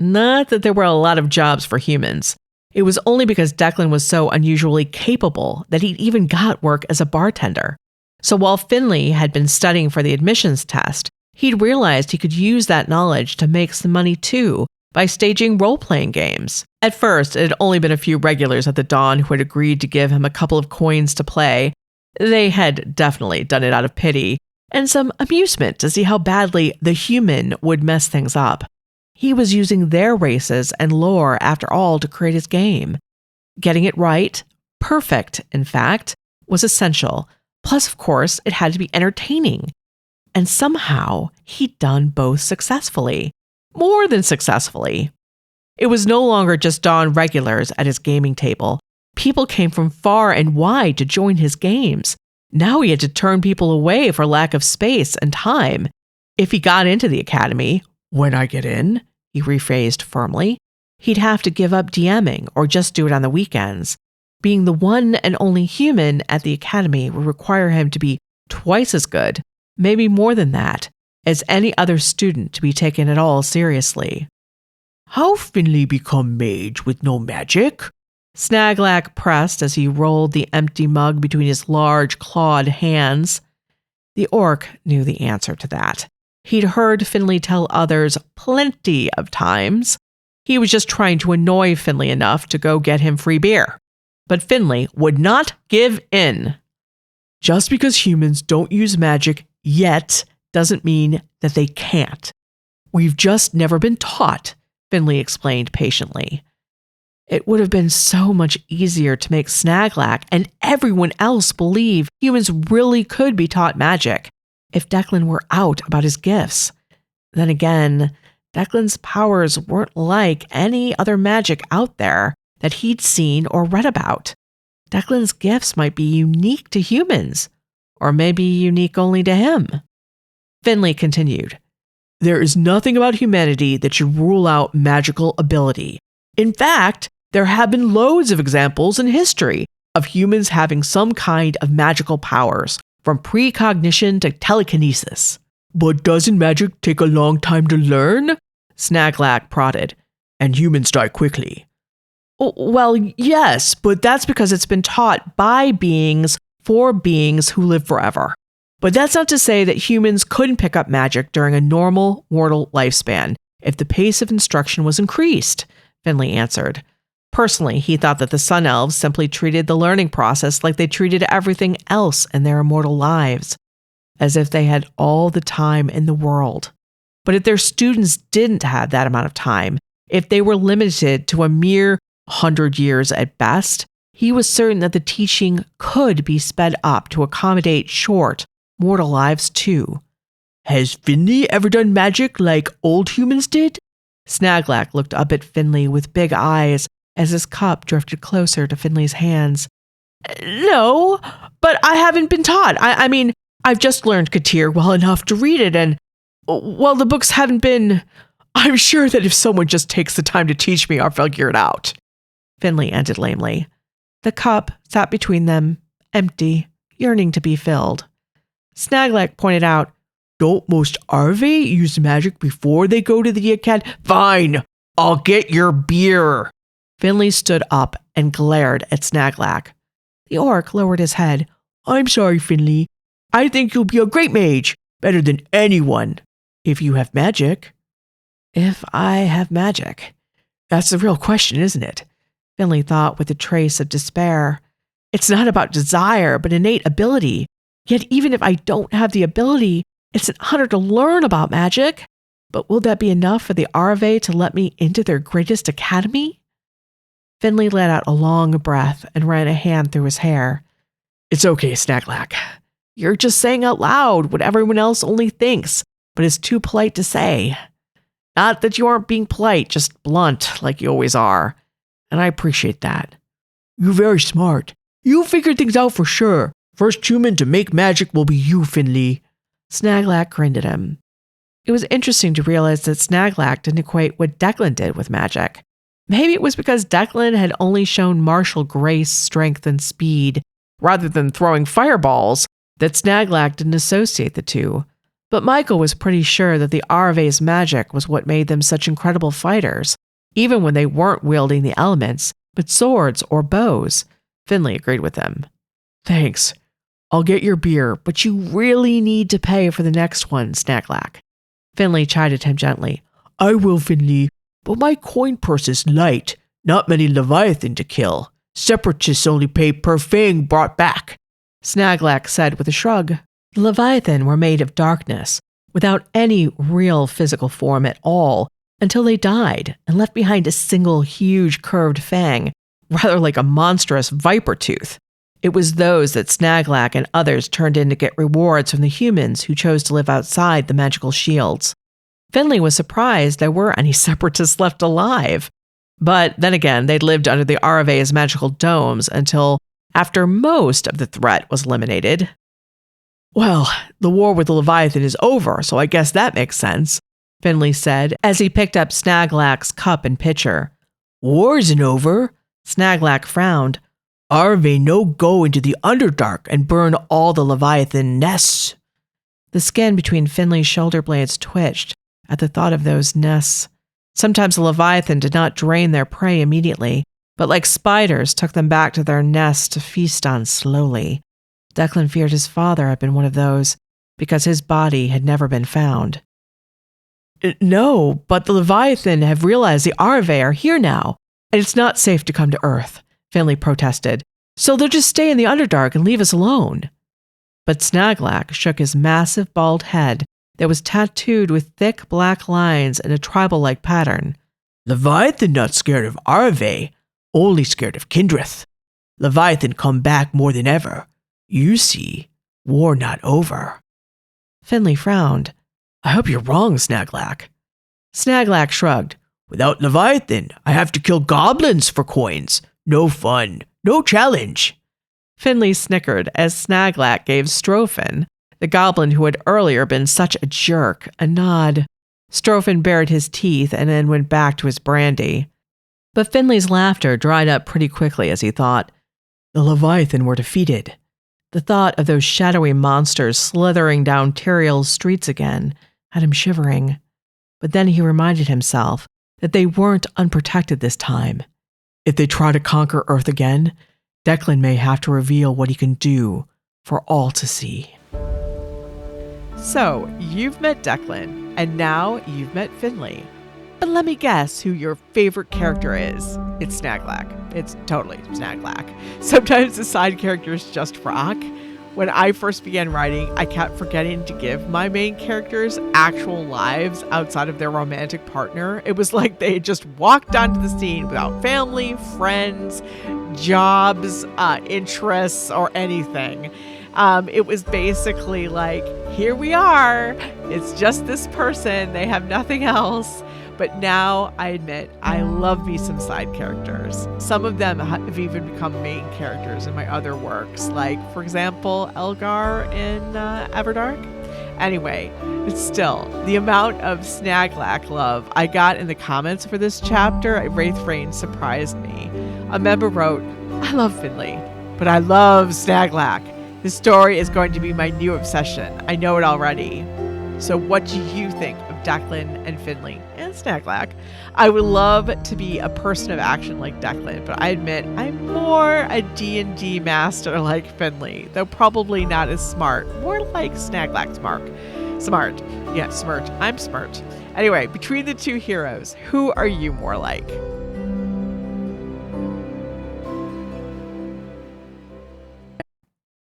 Not that there were a lot of jobs for humans. It was only because Declan was so unusually capable that he'd even got work as a bartender. So while Finley had been studying for the admissions test, he'd realized he could use that knowledge to make some money too by staging role-playing games. At first, it had only been a few regulars at the Dawn who had agreed to give him a couple of coins to play. They had definitely done it out of pity and some amusement to see how badly the human would mess things up. He was using their races and lore, after all, to create his game. Getting it right, perfect, in fact, was essential. Plus, of course, it had to be entertaining. And somehow, he'd done both successfully. More than successfully. It was no longer just Dawn regulars at his gaming table. People came from far and wide to join his games. Now he had to turn people away for lack of space and time. If he got into the academy, when I get in, he rephrased firmly, he'd have to give up DMing or just do it on the weekends. Being the one and only human at the academy would require him to be twice as good, maybe more than that, as any other student to be taken at all seriously. How Finley become mage with no magic? Snaglak pressed as he rolled the empty mug between his large clawed hands. The orc knew the answer to that. He'd heard Finley tell others plenty of times. He was just trying to annoy Finley enough to go get him free beer. But Finley would not give in. Just because humans don't use magic yet doesn't mean that they can't. We've just never been taught, Finley explained patiently. It would have been so much easier to make Snaglak and everyone else believe humans really could be taught magic if Declan were out about his gifts. Then again, Declan's powers weren't like any other magic out there that he'd seen or read about. Declan's gifts might be unique to humans, or maybe unique only to him. Finley continued, There is nothing about humanity that should rule out magical ability. In fact, there have been loads of examples in history of humans having some kind of magical powers, from precognition to telekinesis. But doesn't magic take a long time to learn? Snaglak prodded. And humans die quickly. Well, yes, but that's because it's been taught by beings for beings who live forever. But that's not to say that humans couldn't pick up magic during a normal mortal lifespan if the pace of instruction was increased, Finley answered. Personally, he thought that the Sun Elves simply treated the learning process like they treated everything else in their immortal lives, as if they had all the time in the world. But if their students didn't have that amount of time, if they were limited to a mere 100 years at best, he was certain that the teaching could be sped up to accommodate short, mortal lives too. Has Finley ever done magic like old humans did? Snaglak looked up at Finley with big eyes as his cup drifted closer to Finley's hands. No, but I haven't been taught. I mean, I've just learned Katir well enough to read it, and, well, the books haven't been... I'm sure that if someone just takes the time to teach me, I'll figure it out. Finley ended lamely. The cup sat between them, empty, yearning to be filled. Snaglak pointed out, don't most Arve use magic before they go to the academy? Fine, I'll get your beer. Finley stood up and glared at Snaglak. The orc lowered his head. I'm sorry, Finley. I think you'll be a great mage, better than anyone, if you have magic. If I have magic? That's the real question, isn't it? Finley thought with a trace of despair. It's not about desire, but innate ability. Yet even if I don't have the ability, it's an honor to learn about magic. But will that be enough for the Arve to let me into their greatest academy? Finley let out a long breath and ran a hand through his hair. It's okay, Snaglak. You're just saying out loud what everyone else only thinks, but is too polite to say. Not that you aren't being polite, just blunt like you always are. And I appreciate that. You're very smart. You figured things out for sure. First human to make magic will be you, Finley. Snaglak grinned at him. It was interesting to realize that Snaglak didn't equate what Declan did with magic. Maybe it was because Declan had only shown martial grace, strength, and speed, rather than throwing fireballs, that Snaglak didn't associate the two. But Michael was pretty sure that the Arve's magic was what made them such incredible fighters, even when they weren't wielding the elements, but swords or bows. Finley agreed with him. Thanks. I'll get your beer, but you really need to pay for the next one, Snaglak. Finley chided him gently. I will, Finley, but my coin purse is light. Not many Leviathan to kill. Separatists only pay per fang brought back. Snaglak said with a shrug. The Leviathan were made of darkness, without any real physical form at all, until they died and left behind a single huge curved fang, rather like a monstrous viper tooth. It was those that Snaglak and others turned in to get rewards from the humans who chose to live outside the magical shields. Finley was surprised there were any separatists left alive. But then again, they'd lived under the Arve's magical domes until after most of the threat was eliminated. Well, the war with the Leviathan is over, so I guess that makes sense, Finley said as he picked up Snaglak's cup and pitcher. War isn't over, Snaglak frowned. Arve no go into the Underdark and burn all the Leviathan nests. The skin between Finley's shoulder blades twitched at the thought of those nests. Sometimes the Leviathan did not drain their prey immediately, but like spiders took them back to their nests to feast on slowly. Declan feared his father had been one of those, because his body had never been found. No, but the Leviathan have realized the Arve are here now, and it's not safe to come to Earth, Finley protested. So they'll just stay in the Underdark and leave us alone. But Snaglak shook his massive bald head that was tattooed with thick black lines in a tribal-like pattern. Leviathan not scared of Arve, only scared of Kindreth. Leviathan come back more than ever. You see, war not over. Finley frowned. I hope you're wrong, Snaglak. Snaglak shrugged. Without Leviathan, I have to kill goblins for coins. No fun, no challenge. Finley snickered as Snaglak gave Strophin, the goblin who had earlier been such a jerk, a nod. Strophin bared his teeth and then went back to his brandy. But Finley's laughter dried up pretty quickly as he thought, the Leviathan were defeated. The thought of those shadowy monsters slithering down Tyriel's streets again had him shivering. But then he reminded himself that they weren't unprotected this time. If they try to conquer Earth again, Declan may have to reveal what he can do for all to see. So, you've met Declan, and now you've met Finley. But let me guess who your favorite character is. It's Snaglak. It's totally Snaglak. Sometimes the side characters just rock. When I first began writing, I kept forgetting to give my main characters actual lives outside of their romantic partner. It was like they had just walked onto the scene without family, friends, jobs, interests, or anything. It was basically like, here we are. It's just this person. They have nothing else. But now I admit I love me some side characters. Some of them have even become main characters in my other works, like, for example, Elgar in Everdark. Anyway, still, the amount of Snaglack love I got in the comments for this chapter at Raythe surprised me. A member wrote, "I love Finley, but I love Snaglack. This story is going to be my new obsession. I know it already." So what do you think of Declan and Finley and Snaglack? I would love to be a person of action like Declan, but I admit I'm more a D&D master like Finley, though probably not as smart. More like Snaglack smart. Yeah, smart. I'm smart. Anyway, between the two heroes, who are you more like?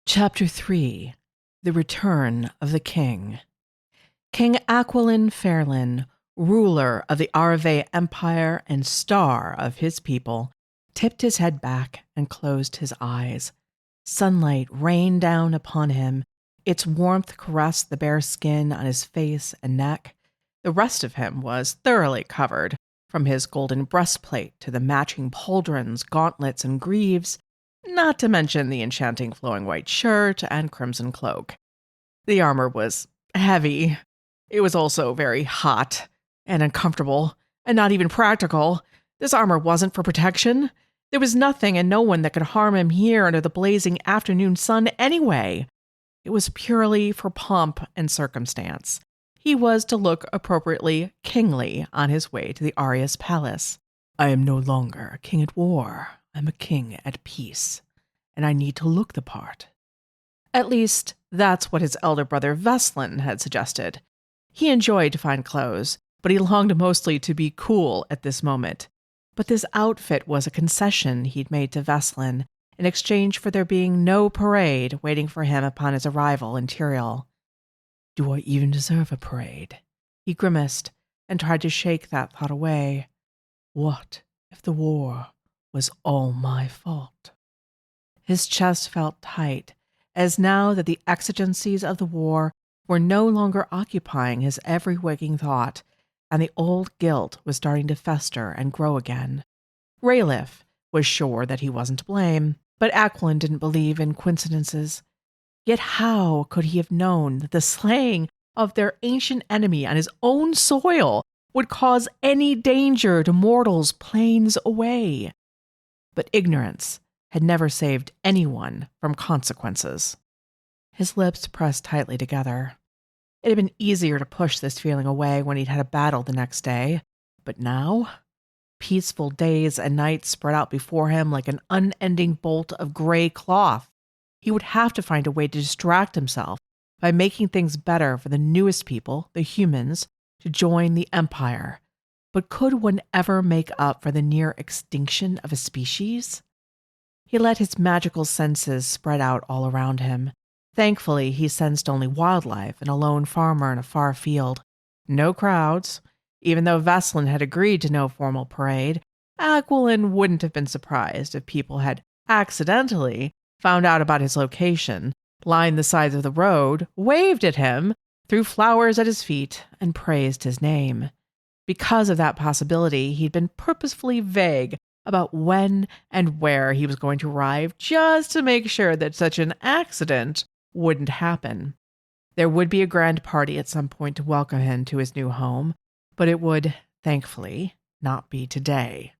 Chapter 3: The Return of the King. King Aquilin Fairlin, ruler of the Arve Empire and star of his people, tipped his head back and closed his eyes. Sunlight rained down upon him. Its warmth caressed the bare skin on his face and neck. The rest of him was thoroughly covered, from his golden breastplate to the matching pauldrons, gauntlets, and greaves, not to mention the enchanting flowing white shirt and crimson cloak. The armor was heavy. It was also very hot and uncomfortable and not even practical. This armor wasn't for protection. There was nothing and no one that could harm him here under the blazing afternoon sun anyway. It was purely for pomp and circumstance. He was to look appropriately kingly on his way to the Arius Palace. I am no longer a king at war. I'm a king at peace, and I need to look the part. At least, that's what his elder brother Veslin had suggested. He enjoyed fine clothes, but he longed mostly to be cool at this moment. But this outfit was a concession he'd made to Veslin in exchange for there being no parade waiting for him upon his arrival in Tyrael. Do I even deserve a parade? He grimaced and tried to shake that thought away. What if the war was all my fault? His chest felt tight, as now that the exigencies of the war were no longer occupying his every waking thought, and the old guilt was starting to fester and grow again. Raythe was sure that he wasn't to blame, but Aquilin didn't believe in coincidences. Yet how could he have known that the slaying of their ancient enemy on his own soil would cause any danger to mortals planes away? But ignorance had never saved anyone from consequences. His lips pressed tightly together. It had been easier to push this feeling away when he'd had a battle the next day, but now, peaceful days and nights spread out before him like an unending bolt of gray cloth. He would have to find a way to distract himself by making things better for the newest people, the humans, to join the Empire. But could one ever make up for the near extinction of a species? He let his magical senses spread out all around him. Thankfully, he sensed only wildlife and a lone farmer in a far field. No crowds. Even though Veslin had agreed to no formal parade, Aquilin wouldn't have been surprised if people had accidentally found out about his location, lined the sides of the road, waved at him, threw flowers at his feet, and praised his name. Because of that possibility, he'd been purposefully vague about when and where he was going to arrive, just to make sure that such an accident wouldn't happen. There would be a grand party at some point to welcome him to his new home, but it would, thankfully, not be today.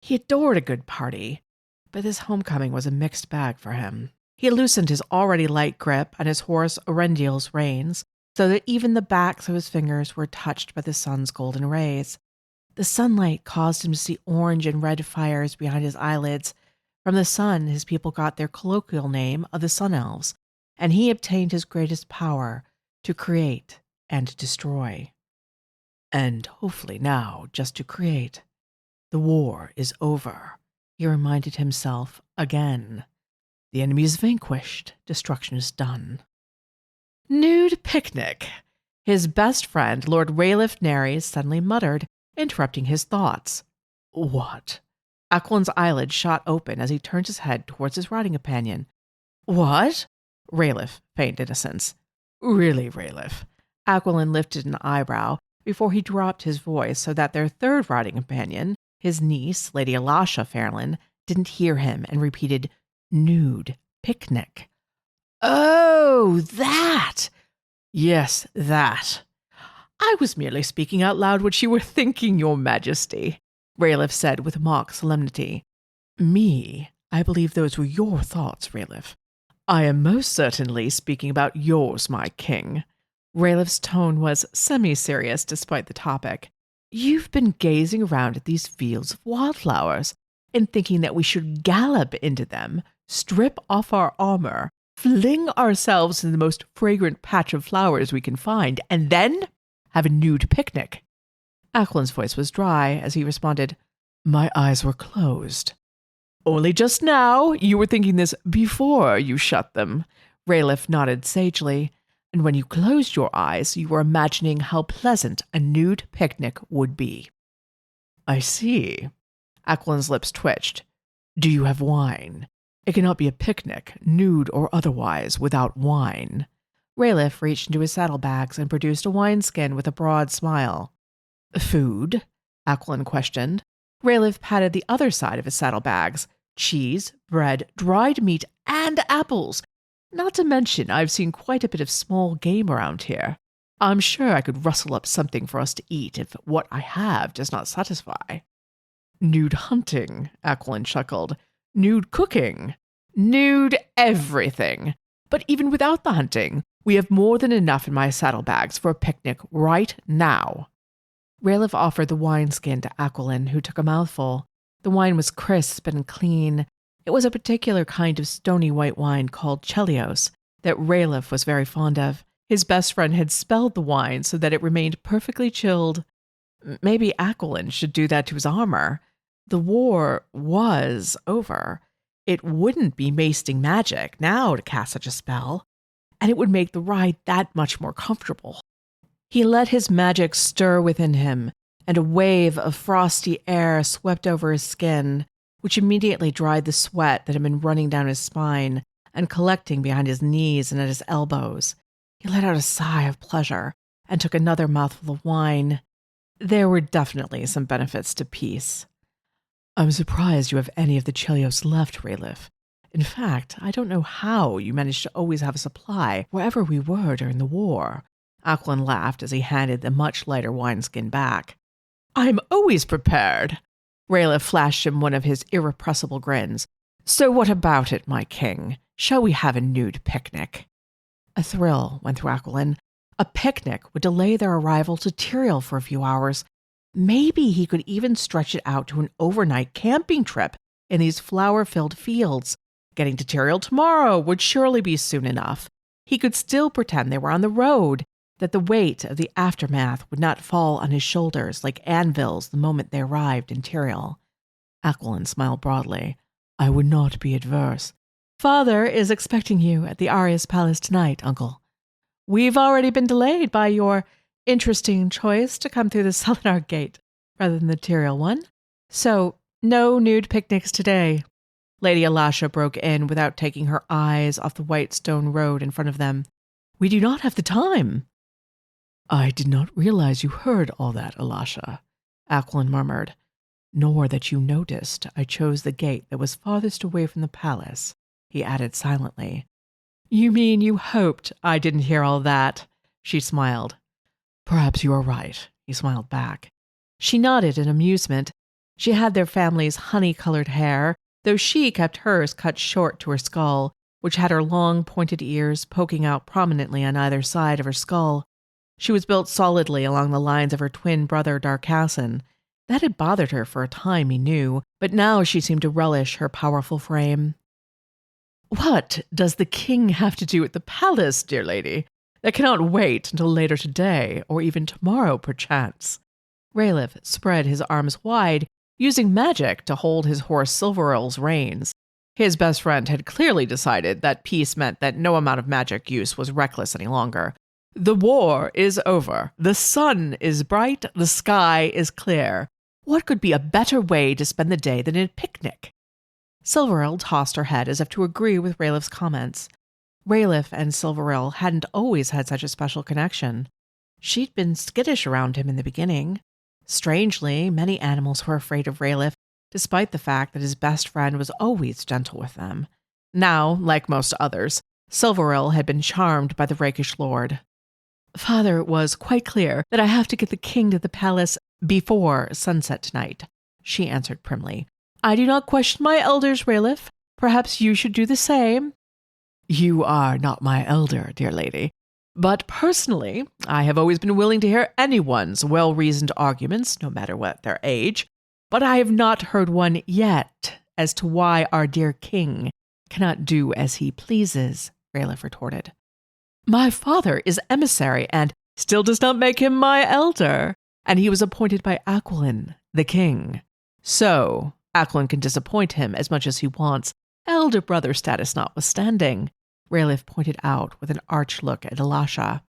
He adored a good party, but this homecoming was a mixed bag for him. He loosened his already light grip on his horse Orendiel's reins, so that even the backs of his fingers were touched by the sun's golden rays. The sunlight caused him to see orange and red fires behind his eyelids. From the sun, his people got their colloquial name of the Sun Elves, and he obtained his greatest power to create and destroy. And hopefully now, just to create. The war is over, he reminded himself again. The enemy is vanquished, destruction is done. Nude picnic, his best friend, Lord Raythe Nares, suddenly muttered, interrupting his thoughts. What? Aquilin's eyelids shot open as he turned his head towards his riding companion. What? Raythe feigned innocence. Really, Raythe? Aquilin lifted an eyebrow, before he dropped his voice so that their third riding companion, his niece, Lady Elisha Fairlin, didn't hear him and repeated, "Nude picnic." "Oh, that!" "Yes, that." "I was merely speaking out loud what you were thinking, Your Majesty," Raythe said with mock solemnity. "Me, I believe those were your thoughts, Raythe. I am most certainly speaking about yours, my king." Raylegh's tone was semi-serious despite the topic. "You've been gazing around at these fields of wildflowers and thinking that we should gallop into them, strip off our armor, fling ourselves in the most fragrant patch of flowers we can find, and then have a nude picnic." Acklin's voice was dry as he responded, "My eyes were closed." "Only just now. You were thinking this before you shut them." Raythe nodded sagely. "And when you closed your eyes, you were imagining how pleasant a nude picnic would be." "I see." Acklin's lips twitched. "Do you have wine? It cannot be a picnic, nude or otherwise, without wine." Raythe reached into his saddlebags and produced a wineskin with a broad smile. "Food?" Acklin questioned. Raythe patted the other side of his saddlebags. "Cheese, bread, dried meat, and apples. Not to mention, I've seen quite a bit of small game around here. I'm sure I could rustle up something for us to eat if what I have does not satisfy." "Nude hunting," Acklin chuckled. "Nude cooking. Nude everything. But even without the hunting, we have more than enough in my saddlebags for a picnic right now." Raythe offered the wineskin to Acklin, who took a mouthful. The wine was crisp and clean. It was a particular kind of stony white wine called Chelios that Raythe was very fond of. His best friend had spelled the wine so that it remained perfectly chilled. Maybe Acklin should do that to his armor. The war was over. It wouldn't be wasting magic now to cast such a spell, and it would make the ride that much more comfortable. He let his magic stir within him, and a wave of frosty air swept over his skin, which immediately dried the sweat that had been running down his spine and collecting behind his knees and at his elbows. He let out a sigh of pleasure and took another mouthful of wine. There were definitely some benefits to peace. "I'm surprised you have any of the Chelios left, Raythe. In fact, I don't know how you managed to always have a supply wherever we were during the war." Acklin laughed as he handed the much lighter wineskin back. "I'm always prepared." Raythe flashed him one of his irrepressible grins. "So what about it, my king? Shall we have a nude picnic?" A thrill went through Acklin. A picnic would delay their arrival to Tyrael for a few hours. Maybe he could even stretch it out to an overnight camping trip in these flower-filled fields. Getting to Tyrael tomorrow would surely be soon enough. He could still pretend they were on the road, that the weight of the aftermath would not fall on his shoulders like anvils the moment they arrived in Tyrael. Acklin smiled broadly. "I would not be adverse." "Father is expecting you at the Arias Palace tonight, Uncle. We've already been delayed by your interesting choice to come through the Selenar Gate rather than the Tyrael one. So, no nude picnics today." Lady Elisha broke in without taking her eyes off the white stone road in front of them. "We do not have the time." "I did not realize you heard all that, Elisha," Acklin murmured. "Nor that you noticed I chose the gate that was farthest away from the palace," he added silently. "You mean you hoped I didn't hear all that?" She smiled. "Perhaps you are right," he smiled back. She nodded in amusement. She had their family's honey-colored hair, though she kept hers cut short to her skull, which had her long, pointed ears poking out prominently on either side of her skull. She was built solidly along the lines of her twin brother Darkassin. That had bothered her for a time, he knew, but now she seemed to relish her powerful frame. "What does the king have to do at the palace, dear lady? That cannot wait until later today, or even tomorrow, perchance." Raythe spread his arms wide, using magic to hold his horse Silverel's reins. His best friend had clearly decided that peace meant that no amount of magic use was reckless any longer. "The war is over. The sun is bright. The sky is clear. What could be a better way to spend the day than in a picnic?" Silverel tossed her head as if to agree with Raylegh's comments. Raythe and Silverel hadn't always had such a special connection. She'd been skittish around him in the beginning. Strangely, many animals were afraid of Raythe, despite the fact that his best friend was always gentle with them. Now, like most others, Silveril had been charmed by the rakish lord. Father, it was quite clear that I have to get the king to the palace before sunset tonight, she answered primly. I do not question my elders, Raythe. Perhaps you should do the same. You are not my elder, dear lady. But personally, I have always been willing to hear anyone's well-reasoned arguments, no matter what their age, but I have not heard one yet as to why our dear king cannot do as he pleases, Raythe retorted. My father is emissary and still does not make him my elder, and he was appointed by Aquilin, the king. So, Aquilin can disappoint him as much as he wants, elder brother status notwithstanding, Raythe pointed out with an arch look at Elisha.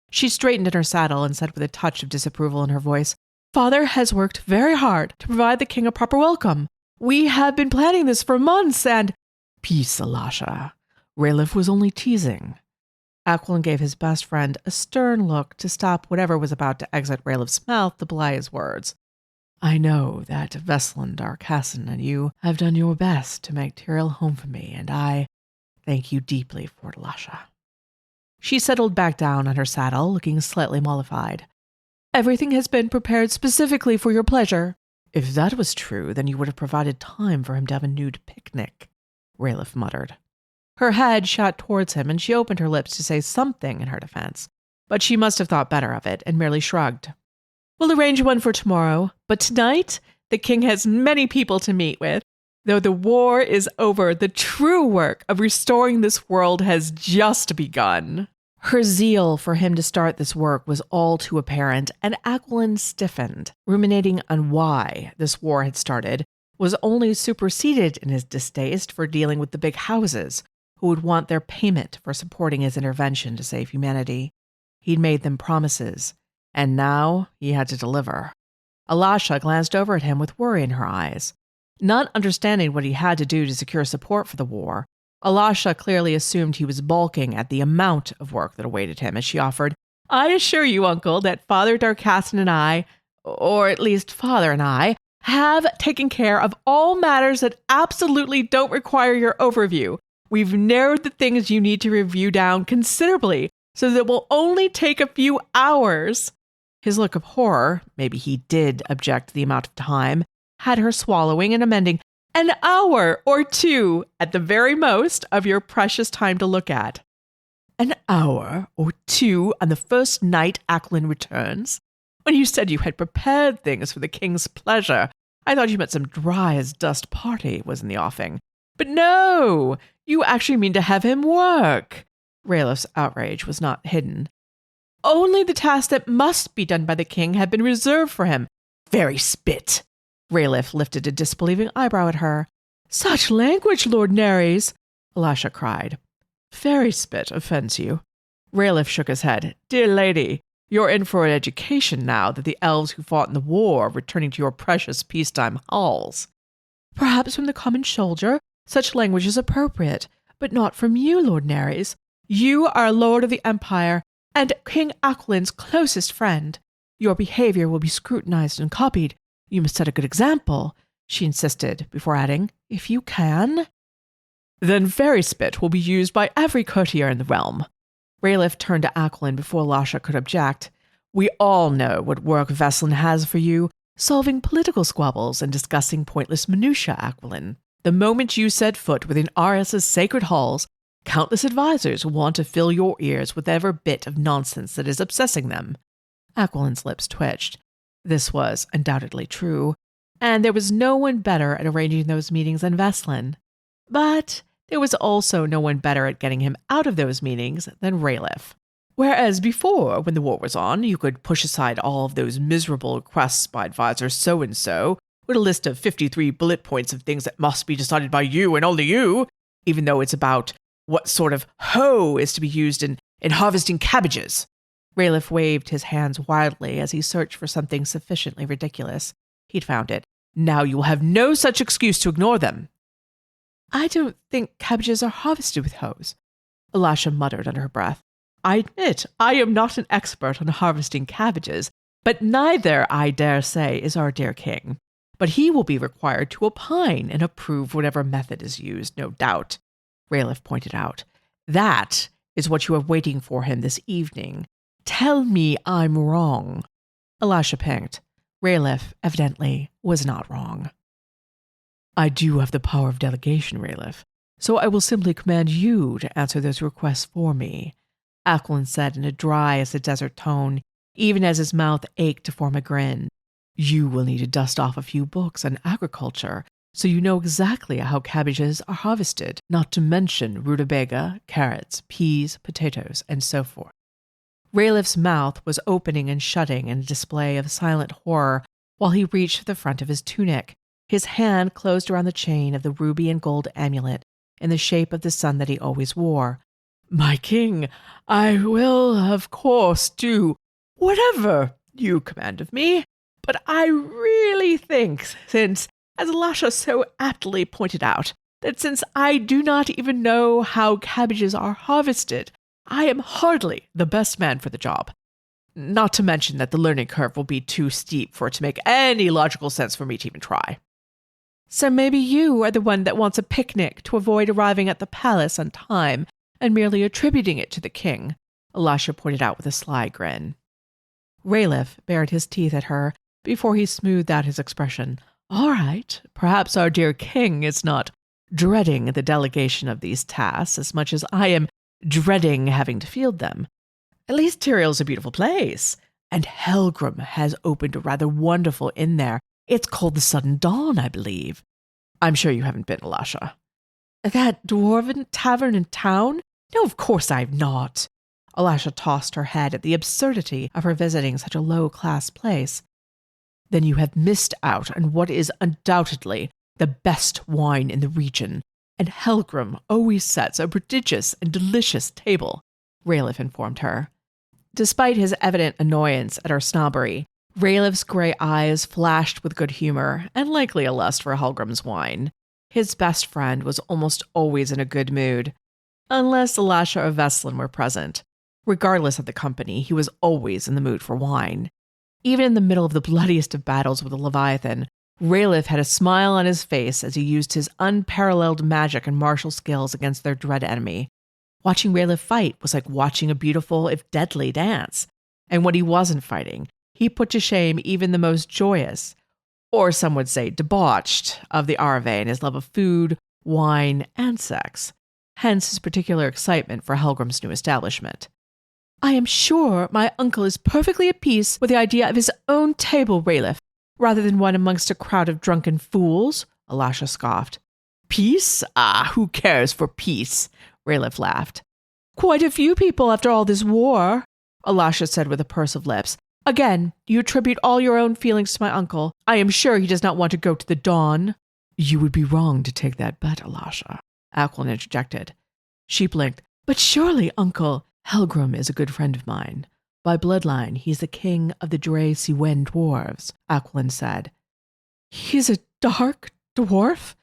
She straightened in her saddle and said with a touch of disapproval in her voice, Father has worked very hard to provide the king a proper welcome. We have been planning this for months and— Peace, Elisha. Raythe was only teasing. Aquilin gave his best friend a stern look to stop whatever was about to exit Raylegh's mouth to belie his words. I know that Veslin Darkassin and you have done your best to make Tyrell home for me, and I thank you deeply for it, Elisha. She settled back down on her saddle, looking slightly mollified. Everything has been prepared specifically for your pleasure. If that was true, then you would have provided time for him to have a nude picnic, Raythe muttered. Her head shot towards him, and she opened her lips to say something in her defense, but she must have thought better of it and merely shrugged. We'll arrange one for tomorrow, but tonight the king has many people to meet with. Though the war is over, the true work of restoring this world has just begun. Her zeal for him to start this work was all too apparent, and Aquilin stiffened, ruminating on why this war had started, was only superseded in his distaste for dealing with the big houses, who would want their payment for supporting his intervention to save humanity. He'd made them promises, and now he had to deliver. Elisha glanced over at him with worry in her eyes. Not understanding what he had to do to secure support for the war, Elisha clearly assumed he was balking at the amount of work that awaited him as she offered, I assure you, Uncle, that Father Darkassin and I, or at least Father and I, have taken care of all matters that absolutely don't require your overview. We've narrowed the things you need to review down considerably, so that it will only take a few hours. His look of horror, maybe he did object to the amount of time, had her swallowing and amending, an hour or two, at the very most, of your precious time to look at. An hour or two on the first night Aquilin returns? When you said you had prepared things for the king's pleasure, I thought you meant some dry-as-dust party was in the offing. But no, you actually mean to have him work. Raylegh's outrage was not hidden. Only the tasks that must be done by the king have been reserved for him. Very spit. Raythe lifted a disbelieving eyebrow at her. Such language, Lord Nares, Elisha cried. Fairy spit offends you. Raythe shook his head. Dear lady, you're in for an education now that the elves who fought in the war are returning to your precious peacetime halls. Perhaps from the common soldier, such language is appropriate, but not from you, Lord Nares. You are lord of the empire and King Aquilin's closest friend. Your behavior will be scrutinized and copied. You must set a good example, she insisted, before adding, if you can. Then fairy spit will be used by every courtier in the realm. Raythe turned to Aquilin before Elisha could object. We all know what work Veslin has for you, solving political squabbles and discussing pointless minutiae, Aquilin. The moment you set foot within Arius's sacred halls, countless advisors will want to fill your ears with every bit of nonsense that is obsessing them. Aquilin's lips twitched. This was undoubtedly true, and there was no one better at arranging those meetings than Veslin. But there was also no one better at getting him out of those meetings than Raythe. Whereas before, when the war was on, you could push aside all of those miserable requests by advisor so-and-so with a list of 53 bullet points of things that must be decided by you and only you, even though it's about what sort of hoe is to be used in harvesting cabbages. Raythe waved his hands wildly as he searched for something sufficiently ridiculous. He'd found it. Now you will have no such excuse to ignore them. I don't think cabbages are harvested with hoes, Elisha muttered under her breath. I admit I am not an expert on harvesting cabbages, but neither, I dare say, is our dear king. But he will be required to opine and approve whatever method is used, no doubt, Raythe pointed out. That is what you have waiting for him this evening. Tell me I'm wrong. Elisha pinked. Raythe, evidently, was not wrong. I do have the power of delegation, Raythe, so I will simply command you to answer those requests for me, Ackland said in a dry as the desert tone, even as his mouth ached to form a grin. You will need to dust off a few books on agriculture, so you know exactly how cabbages are harvested, not to mention rutabaga, carrots, peas, potatoes, and so forth. Raythe's mouth was opening and shutting in a display of silent horror while he reached for the front of his tunic. His hand closed around the chain of the ruby and gold amulet in the shape of the sun that he always wore. My king, I will, of course, do whatever you command of me, but I really think, since, as Elisha so aptly pointed out, that since I do not even know how cabbages are harvested, I am hardly the best man for the job. Not to mention that the learning curve will be too steep for it to make any logical sense for me to even try. So maybe you are the one that wants a picnic to avoid arriving at the palace on time and merely attributing it to the king, Elisha pointed out with a sly grin. Raythe bared his teeth at her before he smoothed out his expression. All right, perhaps our dear king is not dreading the delegation of these tasks as much as I am dreading having to field them. At least Tyrrell's a beautiful place, and Helgrim has opened a rather wonderful inn there. It's called the Sudden Dawn, I believe. I'm sure you haven't been, Elisha. That dwarven tavern in town? No, of course I've not. Elisha tossed her head at the absurdity of her visiting such a low-class place. Then you have missed out on what is undoubtedly the best wine in the region, and Helgrim always sets a prodigious and delicious table, Raythe informed her. Despite his evident annoyance at her snobbery, Raythe's gray eyes flashed with good humor and likely a lust for Helgrim's wine. His best friend was almost always in a good mood, unless Elisha or Veslin were present. Regardless of the company, he was always in the mood for wine. Even in the middle of the bloodiest of battles with the Leviathan, Raythe had a smile on his face as he used his unparalleled magic and martial skills against their dread enemy. Watching Raythe fight was like watching a beautiful, if deadly, dance. And when he wasn't fighting, he put to shame even the most joyous, or some would say debauched, of the Arve in his love of food, wine, and sex. Hence his particular excitement for Helgrim's new establishment. I am sure my uncle is perfectly at peace with the idea of his own table, Raythe, rather than one amongst a crowd of drunken fools, Elisha scoffed. Peace? Ah, who cares for peace? Raythe laughed. Quite a few people after all this war, Elisha said with a purse of lips. Again, you attribute all your own feelings to my uncle. I am sure he does not want to go to the dawn. You would be wrong to take that bet, Elisha, Ackland interjected. She blinked. But surely, uncle, Helgrim is a good friend of mine. By bloodline, he's the king of the Dre Siwen dwarves, Ackland said. He's a dark dwarf?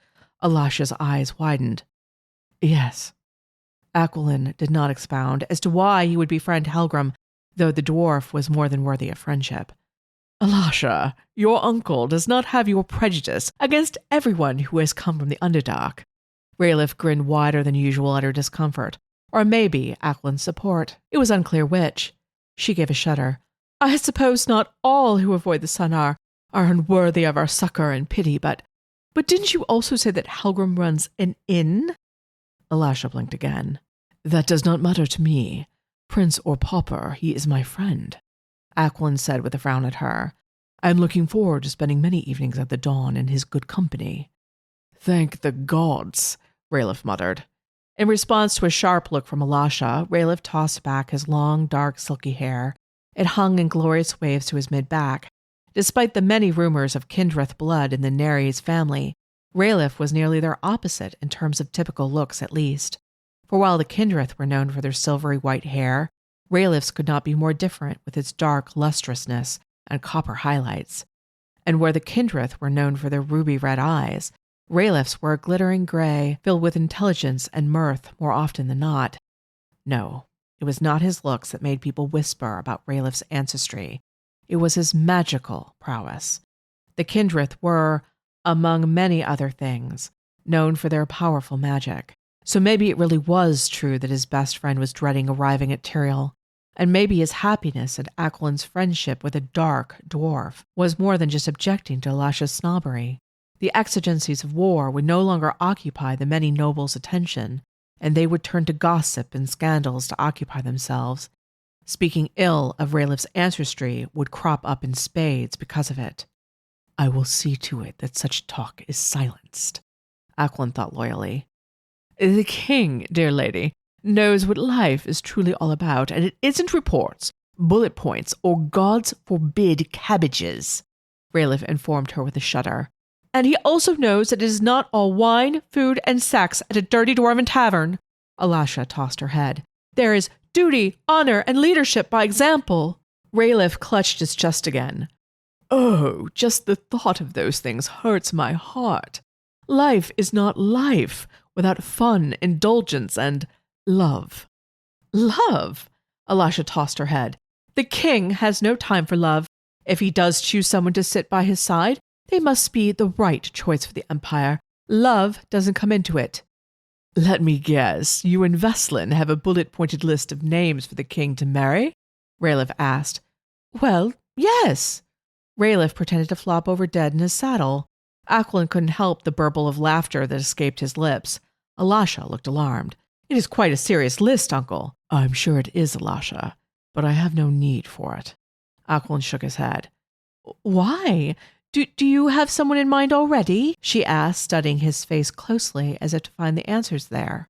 Elisha's eyes widened. Yes. Ackland did not expound as to why he would befriend Helgrim, though the dwarf was more than worthy of friendship. Elisha, your uncle does not have your prejudice against everyone who has come from the Underdark. Raythe grinned wider than usual at her discomfort, or maybe Ackland's support. It was unclear which. She gave a shudder. I suppose not all who avoid the sun are unworthy of our succor and pity, but didn't you also say that Helgrim runs an inn? Elisha blinked again. That does not matter to me. Prince or pauper, he is my friend, Ackland said with a frown at her. I am looking forward to spending many evenings at the dawn in his good company. Thank the gods, Raythe muttered. In response to a sharp look from Elisha, Raythe tossed back his long, dark, silky hair. It hung in glorious waves to his mid-back. Despite the many rumors of Kindreth blood in the Neres family, Raythe was nearly their opposite in terms of typical looks, at least. For while the Kindreth were known for their silvery white hair, Raythe's could not be more different with its dark lustrousness and copper highlights. And where the Kindreth were known for their ruby red eyes, Raythe's were a glittering gray, filled with intelligence and mirth more often than not. No, It was not his looks that made people whisper about Raythe's ancestry. It was his magical prowess. The Kindred were, among many other things, known for their powerful magic. So maybe it really was true that his best friend was dreading arriving at Tyrael, and maybe his happiness at Aquilon's friendship with a dark dwarf was more than just objecting to Lasha's snobbery. The exigencies of war would no longer occupy the many nobles' attention, and they would turn to gossip and scandals to occupy themselves. Speaking ill of Raylegh's ancestry would crop up in spades because of it. I will see to it that such talk is silenced, Aquilon thought loyally. The king, dear lady, knows what life is truly all about, and it isn't reports, bullet points, or God's forbid cabbages, Rayleigh informed her with a shudder. And he also knows that it is not all wine, food, and sex at a dirty dwarven tavern. Alasha tossed her head. There is duty, honor, and leadership by example. Rayleigh clutched his chest again. Oh, just the thought of those things hurts my heart. Life is not life without fun, indulgence, and love. Love? Alasha tossed her head. The king has no time for love. If he does choose someone to sit by his side, they must be the right choice for the Empire. Love doesn't come into it. Let me guess, you and Veslin have a bullet-pointed list of names for the king to marry? Rayleigh asked. Well, yes. Rayleigh pretended to flop over dead in his saddle. Aquilon couldn't help the burble of laughter that escaped his lips. Alasha looked alarmed. It is quite a serious list, uncle. I'm sure it is, Alasha, but I have no need for it. Aquilon shook his head. Why? Do you have someone in mind already? She asked, studying his face closely as if to find the answers there.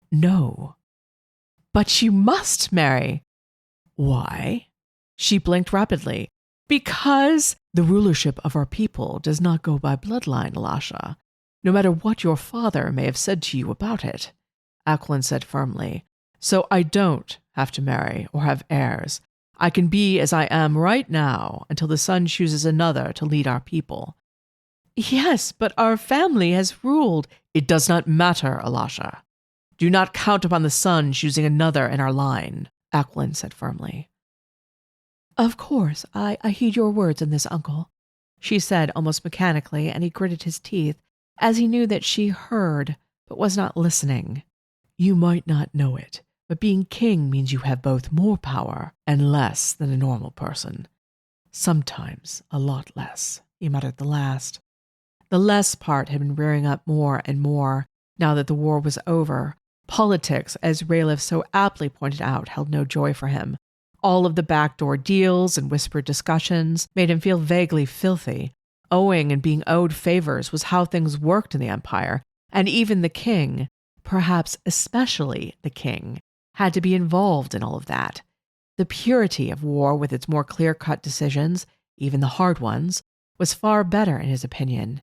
No. But you must marry. Why? She blinked rapidly. Because the rulership of our people does not go by bloodline, Alasha, no matter what your father may have said to you about it, Aquilon said firmly. So I don't have to marry or have heirs. I can be as I am right now until the sun chooses another to lead our people. Yes, but our family has ruled. It does not matter, Alasha. Do not count upon the sun choosing another in our line, Aquilon said firmly. Of course, I heed your words in this, uncle, she said almost mechanically, and he gritted his teeth, as he knew that she heard, but was not listening. You might not know it, but being king means you have both more power and less than a normal person. Sometimes a lot less, he muttered the last. The less part had been rearing up more and more, now that the war was over. Politics, as Rayleigh so aptly pointed out, held no joy for him. All of the backdoor deals and whispered discussions made him feel vaguely filthy. Owing and being owed favors was how things worked in the Empire, and even the king, perhaps especially the king, had to be involved in all of that. The purity of war with its more clear-cut decisions, even the hard ones, was far better in his opinion.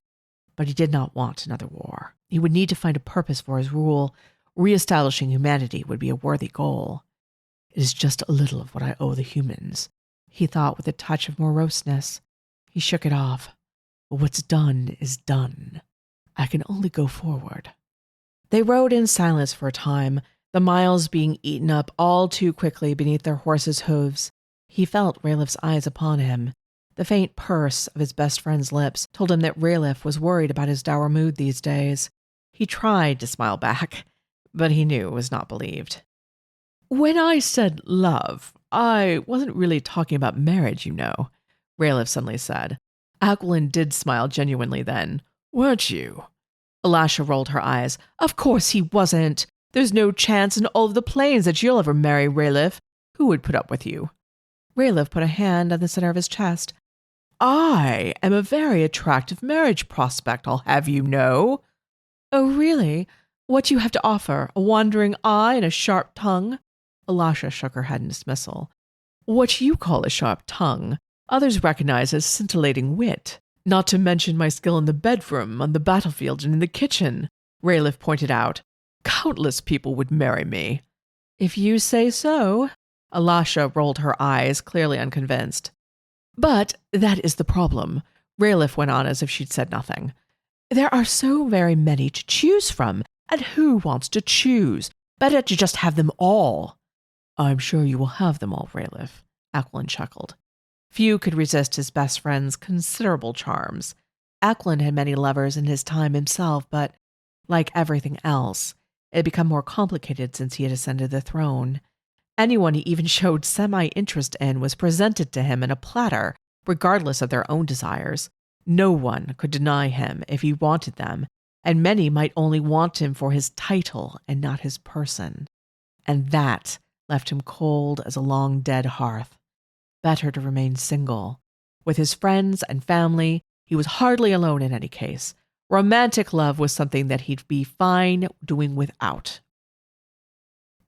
But he did not want another war. He would need to find a purpose for his rule. Reestablishing humanity would be a worthy goal. It is just a little of what I owe the humans, he thought with a touch of moroseness. He shook it off. But what's done is done. I can only go forward. They rode in silence for a time, the miles being eaten up all too quickly beneath their horses' hooves. He felt Rayleigh's eyes upon him. The faint purse of his best friend's lips told him that Rayleigh was worried about his dour mood these days. He tried to smile back, but he knew it was not believed. When I said love, I wasn't really talking about marriage, you know, Rayleigh suddenly said. Aquilon did smile genuinely then. Weren't you? Alasha rolled her eyes. Of course he wasn't. There's no chance in all of the plains that you'll ever marry Rayleigh. Who would put up with you? Rayleigh put a hand on the center of his chest. I am a very attractive marriage prospect, I'll have you know. Oh, really? What you have to offer? A wandering eye and a sharp tongue? Alasha shook her head in dismissal. What you call a sharp tongue, others recognize as scintillating wit. Not to mention my skill in the bedroom, on the battlefield, and in the kitchen, Rayleigh pointed out. Countless people would marry me. If you say so. Alasha rolled her eyes, clearly unconvinced. But that is the problem, Rayleigh went on as if she'd said nothing. There are so very many to choose from, and who wants to choose? Better to just have them all. I'm sure you will have them all, Raythe, Aquilin chuckled. Few could resist his best friend's considerable charms. Aquilin had many lovers in his time himself, but, like everything else, it had become more complicated since he had ascended the throne. Anyone he even showed semi-interest in was presented to him in a platter, regardless of their own desires. No one could deny him if he wanted them, and many might only want him for his title and not his person. And that left him cold as a long-dead hearth. Better to remain single. With his friends and family, he was hardly alone in any case. Romantic love was something that he'd be fine doing without.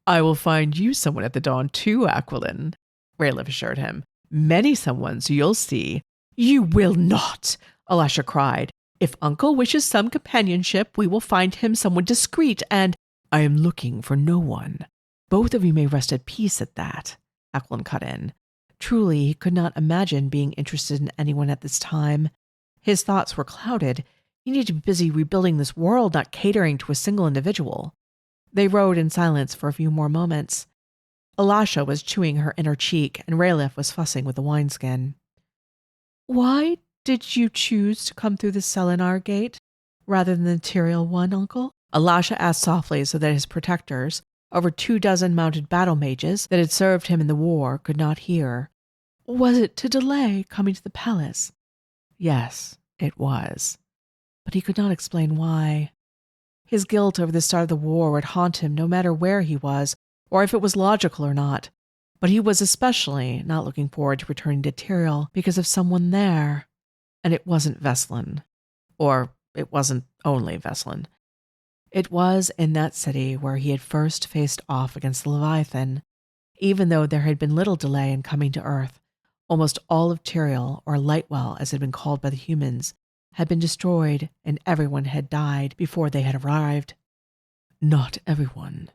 I will find you someone at the dawn too, Aquilin, Raythe assured him. Many someones, you'll see. You will not, Elisha cried. If Uncle wishes some companionship, we will find him someone discreet, and I am looking for no one. Both of you may rest at peace at that, Aquilin cut in. Truly, he could not imagine being interested in anyone at this time. His thoughts were clouded. He needed to be busy rebuilding this world, not catering to a single individual. They rode in silence for a few more moments. Elisha was chewing her inner cheek, and Raythe was fussing with the wineskin. Why did you choose to come through the Selenar gate rather than the Tyrael one, Uncle? Elisha asked softly so that his protectors, over 24 mounted battle mages that had served him in the war, could not hear. Was it to delay coming to the palace? Yes, it was. But he could not explain why. His guilt over the start of the war would haunt him no matter where he was, or if it was logical or not. But he was especially not looking forward to returning to Tyrael because of someone there. And it wasn't Veslin. Or it wasn't only Veslin. It was in that city where he had first faced off against the Leviathan. Even though there had been little delay in coming to Earth, almost all of Tyrael, or Lightwell as it had been called by the humans, had been destroyed and everyone had died before they had arrived. Not everyone.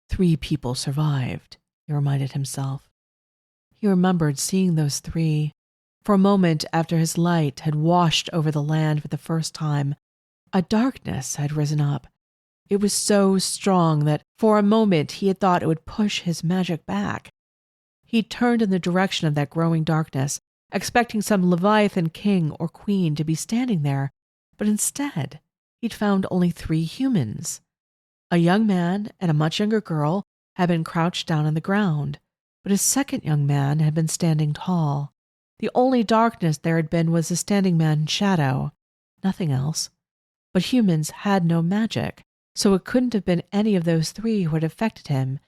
3 people survived, he reminded himself. He remembered seeing those 3. For a moment after his light had washed over the land for the first time, a darkness had risen up. It was so strong that for a moment he had thought it would push his magic back. He turned in the direction of that growing darkness, expecting some Leviathan king or queen to be standing there, but instead he'd found only 3 humans. A young man and a much younger girl had been crouched down on the ground, but a second young man had been standing tall. The only darkness there had been was the standing man's shadow, nothing else. But humans had no magic, so it couldn't have been any of those 3 who had affected him,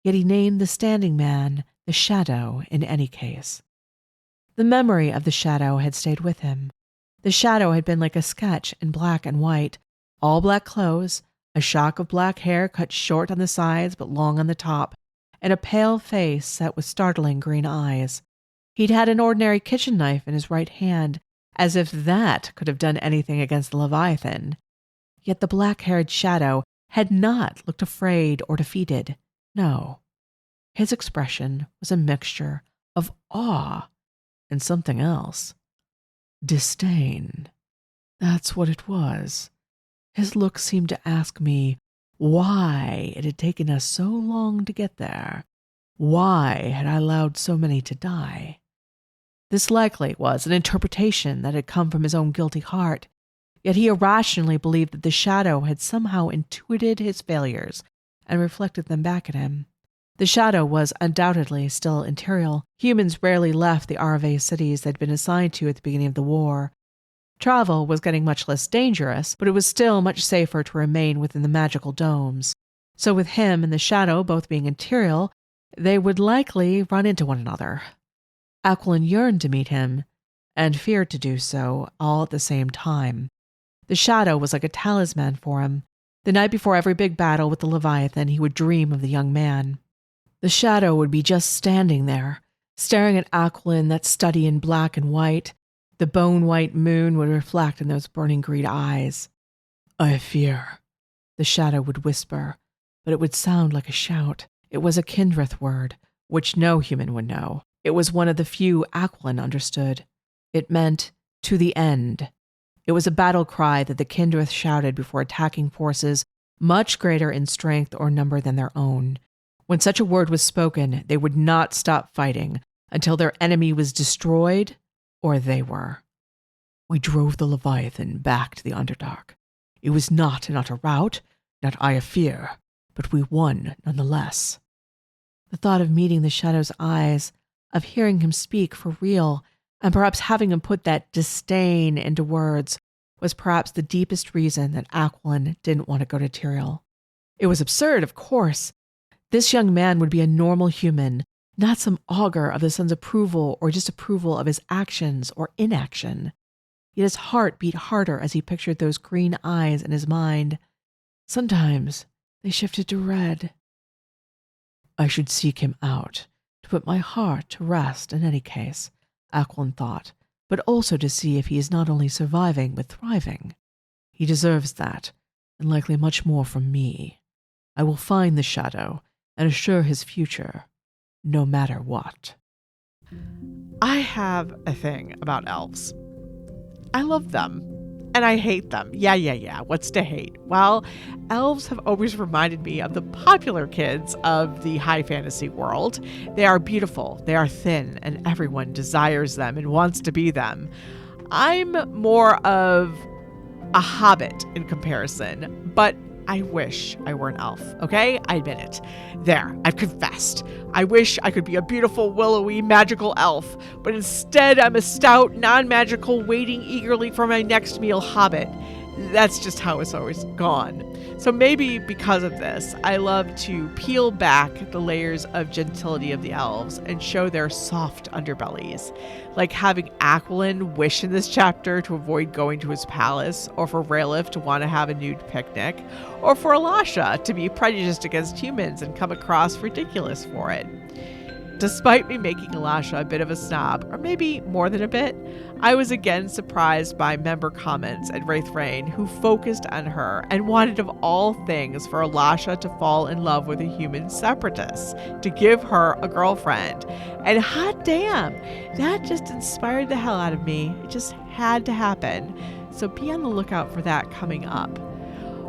yet he named the standing man the Shadow in any case. The memory of the shadow had stayed with him. The shadow had been like a sketch in black and white, all black clothes, a shock of black hair cut short on the sides but long on the top, and a pale face set with startling green eyes. He'd had an ordinary kitchen knife in his right hand, as if that could have done anything against the Leviathan. Yet the black-haired shadow had not looked afraid or defeated. No. His expression was a mixture of awe and something else. Disdain. That's what it was. His look seemed to ask me why it had taken us so long to get there. Why had I allowed so many to die? This likely was an interpretation that had come from his own guilty heart, yet he irrationally believed that the shadow had somehow intuited his failures and reflected them back at him. The shadow was undoubtedly still in Tyrael. Humans rarely left the Arve cities they'd been assigned to at the beginning of the war. Travel was getting much less dangerous, but it was still much safer to remain within the magical domes. So with him and the shadow both being in Tyrael, they would likely run into one another. Aquilin yearned to meet him, and feared to do so, all at the same time. The shadow was like a talisman for him. The night before every big battle with the Leviathan, he would dream of the young man. The shadow would be just standing there, staring at Aquilin, that study in black and white. The bone-white moon would reflect in those burning green eyes. I fear, the shadow would whisper, but it would sound like a shout. It was a Kindrith word, which no human would know. It was one of the few Aquilin understood. It meant, to the end. It was a battle cry that the Kindrith shouted before attacking forces much greater in strength or number than their own. When such a word was spoken, they would not stop fighting until their enemy was destroyed or they were. We drove the Leviathan back to the Underdark. It was not an utter rout, not I a fear, but we won nonetheless. The thought of meeting the Shadow's eyes, of hearing him speak for real, and perhaps having him put that disdain into words, was perhaps the deepest reason that Aquilin didn't want to go to Tyrael. It was absurd, of course. This young man would be a normal human, not some augur of the sun's approval or disapproval of his actions or inaction. Yet his heart beat harder as he pictured those green eyes in his mind. Sometimes they shifted to red. I should seek him out, to put my heart to rest in any case, Aquilin thought, but also to see if he is not only surviving but thriving. He deserves that, and likely much more from me. I will find the Shadow and assure his future, no matter what. I have a thing about elves. I love them, and I hate them. Yeah. What's to hate? Well, elves have always reminded me of the popular kids of the high fantasy world. They are beautiful, they are thin, and everyone desires them and wants to be them. I'm more of a hobbit in comparison, but I wish I were an elf, okay? I admit it. There, I've confessed. I wish I could be a beautiful, willowy, magical elf, but instead I'm a stout, non-magical, waiting eagerly for my next meal hobbit. That's just how it's always gone. So maybe because of this, I love to peel back the layers of gentility of the elves and show their soft underbellies. Like having Aquilin wish in this chapter to avoid going to his palace, or for Raythe to want to have a nude picnic, or for Elisha to be prejudiced against humans and come across ridiculous for it. Despite me making Elisha a bit of a snob, or maybe more than a bit, I was again surprised by member comments at Raythe who focused on her and wanted of all things for Elisha to fall in love with a human separatist, to give her a girlfriend. And hot damn, that just inspired the hell out of me. It just had to happen. So be on the lookout for that coming up.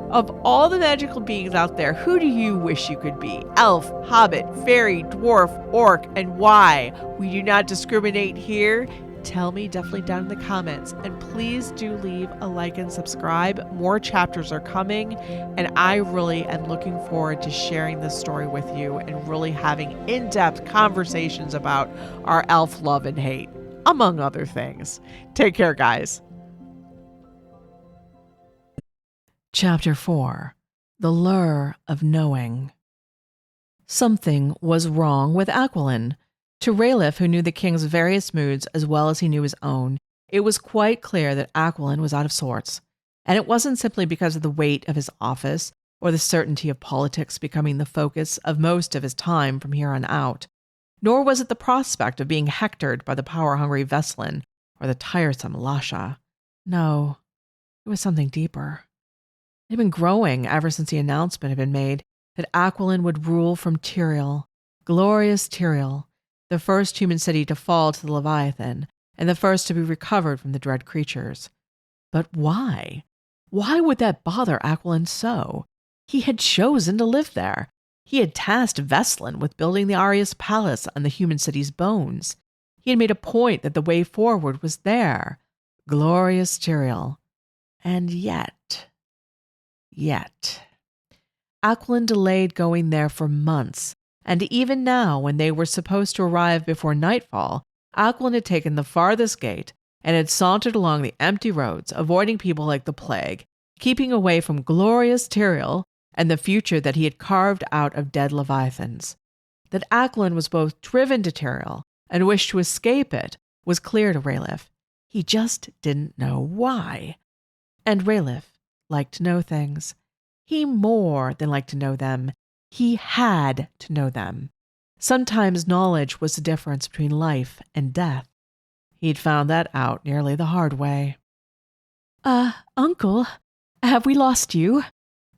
Of all the magical beings out there, who do you wish you could be? Elf, hobbit, fairy, dwarf, orc, and why? We do not discriminate here. Tell me definitely down in the comments. And please do leave a like and subscribe. More chapters are coming, and I really am looking forward to sharing this story with you and really having in-depth conversations about our elf love and hate, among other things. Take care, guys. Chapter 4. The Lure of Knowing. Something was wrong with Aquilin. To Raythe, who knew the king's various moods as well as he knew his own, it was quite clear that Aquilin was out of sorts. And it wasn't simply because of the weight of his office or the certainty of politics becoming the focus of most of his time from here on out, nor was it the prospect of being hectored by the power-hungry Veslin or the tiresome Elisha. No, it was something deeper. It had been growing ever since the announcement had been made that Aquilin would rule from Tyrael, glorious Tyrael, the first human city to fall to the Leviathan, and the first to be recovered from the dread creatures. But why? Why would that bother Aquilin so? He had chosen to live there. He had tasked Veslin with building the Arius Palace on the human city's bones. He had made a point that the way forward was there, glorious Tyrael. And yet... Aquilin delayed going there for months, and even now, when they were supposed to arrive before nightfall, Aquilin had taken the farthest gate and had sauntered along the empty roads, avoiding people like the plague, keeping away from glorious Tyrael and the future that he had carved out of dead Leviathans. That Aquilin was both driven to Tyrael and wished to escape it was clear to Raythe. He just didn't know why. And Raythe liked to know things. He more than liked to know them. He had to know them. Sometimes knowledge was the difference between life and death. He'd found that out nearly the hard way. Uncle, have we lost you?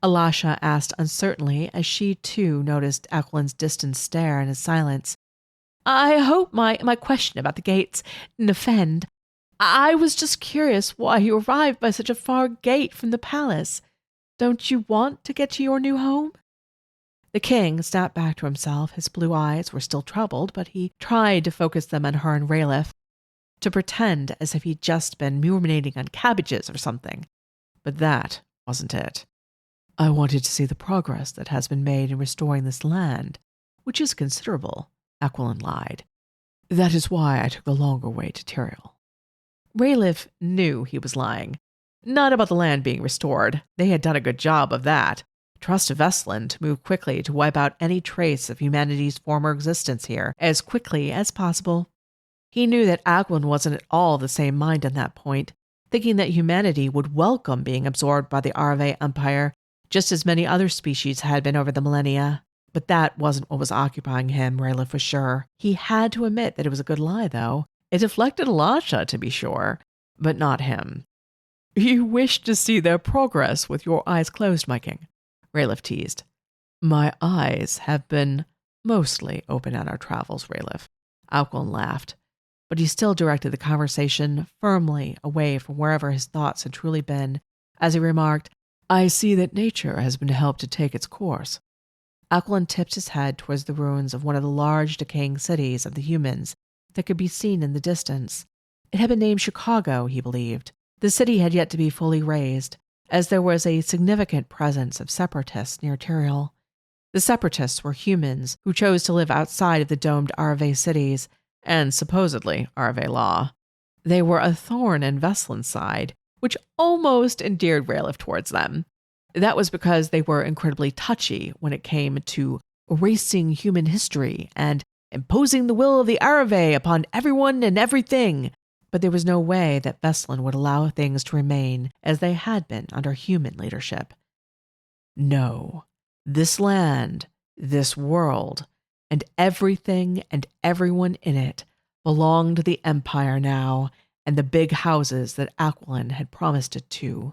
Elisha asked uncertainly as she too noticed Aquilin's distant stare and his silence. I hope my question about the gates didn't offend. I was just curious why you arrived by such a far gate from the palace. Don't you want to get to your new home? The king snapped back to himself. His blue eyes were still troubled, but he tried to focus them on her and Raythe, to pretend as if he'd just been ruminating on cabbages or something. But that wasn't it. I wanted to see the progress that has been made in restoring this land, which is considerable, Aquilin lied. That is why I took the longer way to Tyrael. Raythe knew he was lying. Not about the land being restored. They had done a good job of that. Trust Vestlin to move quickly to wipe out any trace of humanity's former existence here as quickly as possible. He knew that Aquilin wasn't at all the same mind on that point, thinking that humanity would welcome being absorbed by the Raythe Empire, just as many other species had been over the millennia. But that wasn't what was occupying him, Raythe was sure. He had to admit that it was a good lie, though. It deflected Alasha, to be sure, but not him. You wish to see their progress with your eyes closed, my king, Raythe teased. My eyes have been mostly open on our travels, Raythe. Aquilin laughed, but he still directed the conversation firmly away from wherever his thoughts had truly been, as he remarked, I see that nature has been helped to take its course. Aquilin tipped his head towards the ruins of one of the large decaying cities of the humans that could be seen in the distance. It had been named Chicago, he believed. The city had yet to be fully razed, as there was a significant presence of separatists near Tyrael. The separatists were humans who chose to live outside of the domed Raythe cities and supposedly Raythe law. They were a thorn in Vestlin's side, which almost endeared Raythe towards them. That was because they were incredibly touchy when it came to erasing human history and imposing the will of the Raythe upon everyone and everything. But there was no way that Vestlin would allow things to remain as they had been under human leadership. No, this land, this world, and everything and everyone in it belonged to the Empire now, and the big houses that Aquilin had promised it to.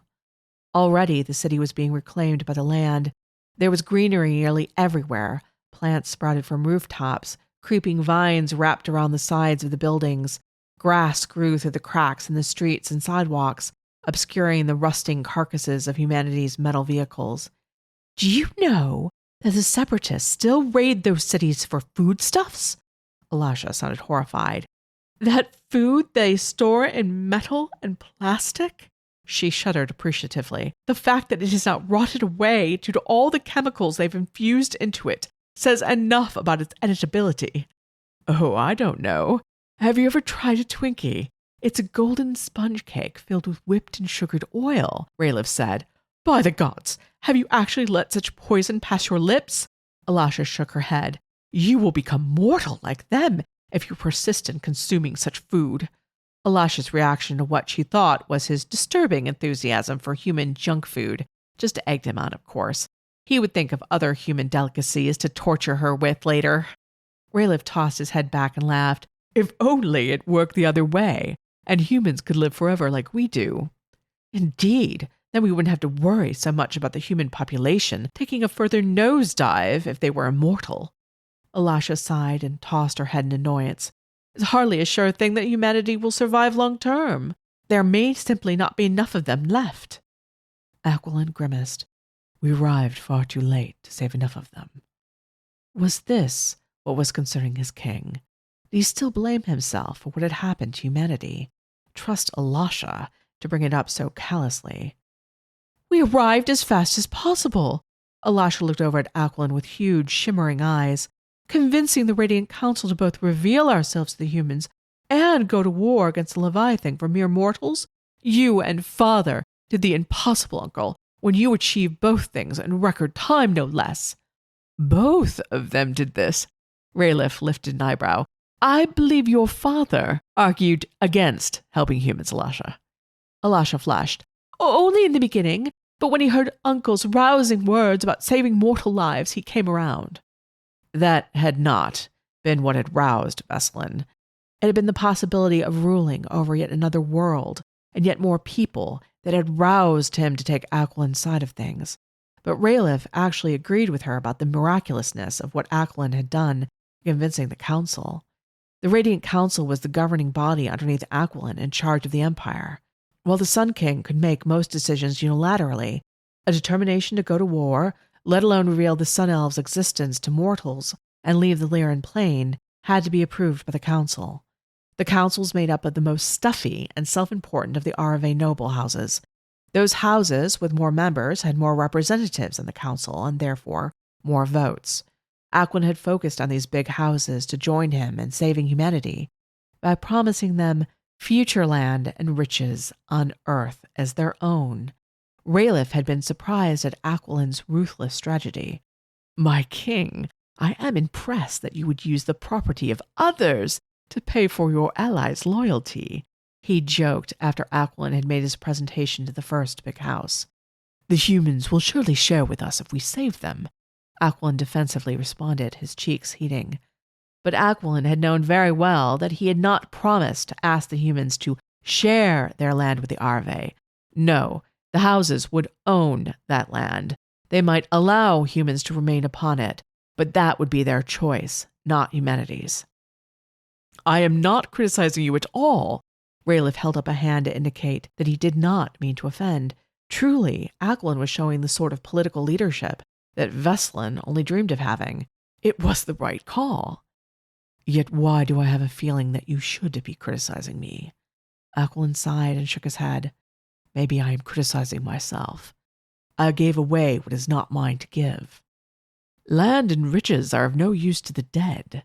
Already the city was being reclaimed by the land. There was greenery nearly everywhere. Plants sprouted from rooftops, creeping vines wrapped around the sides of the buildings. Grass grew through the cracks in the streets and sidewalks, obscuring the rusting carcasses of humanity's metal vehicles. Do you know that the separatists still raid those cities for foodstuffs? Alasha sounded horrified. That food they store in metal and plastic? She shuddered appreciatively. The fact that it is not rotted away due to all the chemicals they've infused into it says enough about its editability. Oh, I don't know. Have you ever tried a Twinkie? It's a golden sponge cake filled with whipped and sugared oil, Raythe said. By the gods, have you actually let such poison pass your lips? Alasha shook her head. You will become mortal like them if you persist in consuming such food. Alasha's reaction to what she thought was his disturbing enthusiasm for human junk food just egged him on, of course. He would think of other human delicacies to torture her with later. Raythe tossed his head back and laughed. If only it worked the other way, and humans could live forever like we do. Indeed, then we wouldn't have to worry so much about the human population taking a further nosedive if they were immortal. Alasha sighed and tossed her head in annoyance. It's hardly a sure thing that humanity will survive long term. There may simply not be enough of them left. Aquilin grimaced. We arrived far too late to save enough of them. Was this what was concerning his king? Did he still blame himself for what had happened to humanity? Trust Alasha to bring it up so callously. We arrived as fast as possible. Alasha looked over at Aquilin with huge, shimmering eyes, convincing the Radiant Council to both reveal ourselves to the humans and go to war against the Leviathan for mere mortals. You and Father did the impossible, Uncle, when you achieved both things in record time, no less. Both of them did this. Raythe lifted an eyebrow. I believe your father argued against helping humans, Alasha. Alasha flashed. Only in the beginning, but when he heard Uncle's rousing words about saving mortal lives, he came around. That had not been what had roused Vestlin. It had been the possibility of ruling over yet another world and yet more people that had roused him to take Aquilin's side of things. But Raythe actually agreed with her about the miraculousness of what Aquilin had done in convincing the council. The Radiant Council was the governing body underneath Aquilin in charge of the Empire. While the Sun King could make most decisions unilaterally, a determination to go to war, let alone reveal the Sun Elves' existence to mortals and leave the Lyran plain, had to be approved by the council. The council was made up of the most stuffy and self-important of the Arave noble houses. Those houses with more members had more representatives in the council and therefore more votes. Aquilin had focused on these big houses to join him in saving humanity by promising them future land and riches on Earth as their own. Raythe had been surprised at Aquilin's ruthless strategy. "My king, I am impressed that you would use the property of others to pay for your allies' loyalty," he joked after Aquilin had made his presentation to the first big house. "The humans will surely share with us if we save them," Aquilin defensively responded, his cheeks heating. But Aquilin had known very well that he had not promised to ask the humans to share their land with the Arave. No, the houses would own that land. They might allow humans to remain upon it, but that would be their choice, not humanity's. "I am not criticizing you at all." Raythe held up a hand to indicate that he did not mean to offend. Truly, Aquilin was showing the sort of political leadership that Veslin only dreamed of having. It was the right call. "Yet why do I have a feeling that you should be criticizing me?" Aquilin sighed and shook his head. "Maybe I am criticizing myself. I gave away what is not mine to give. Land and riches are of no use to the dead."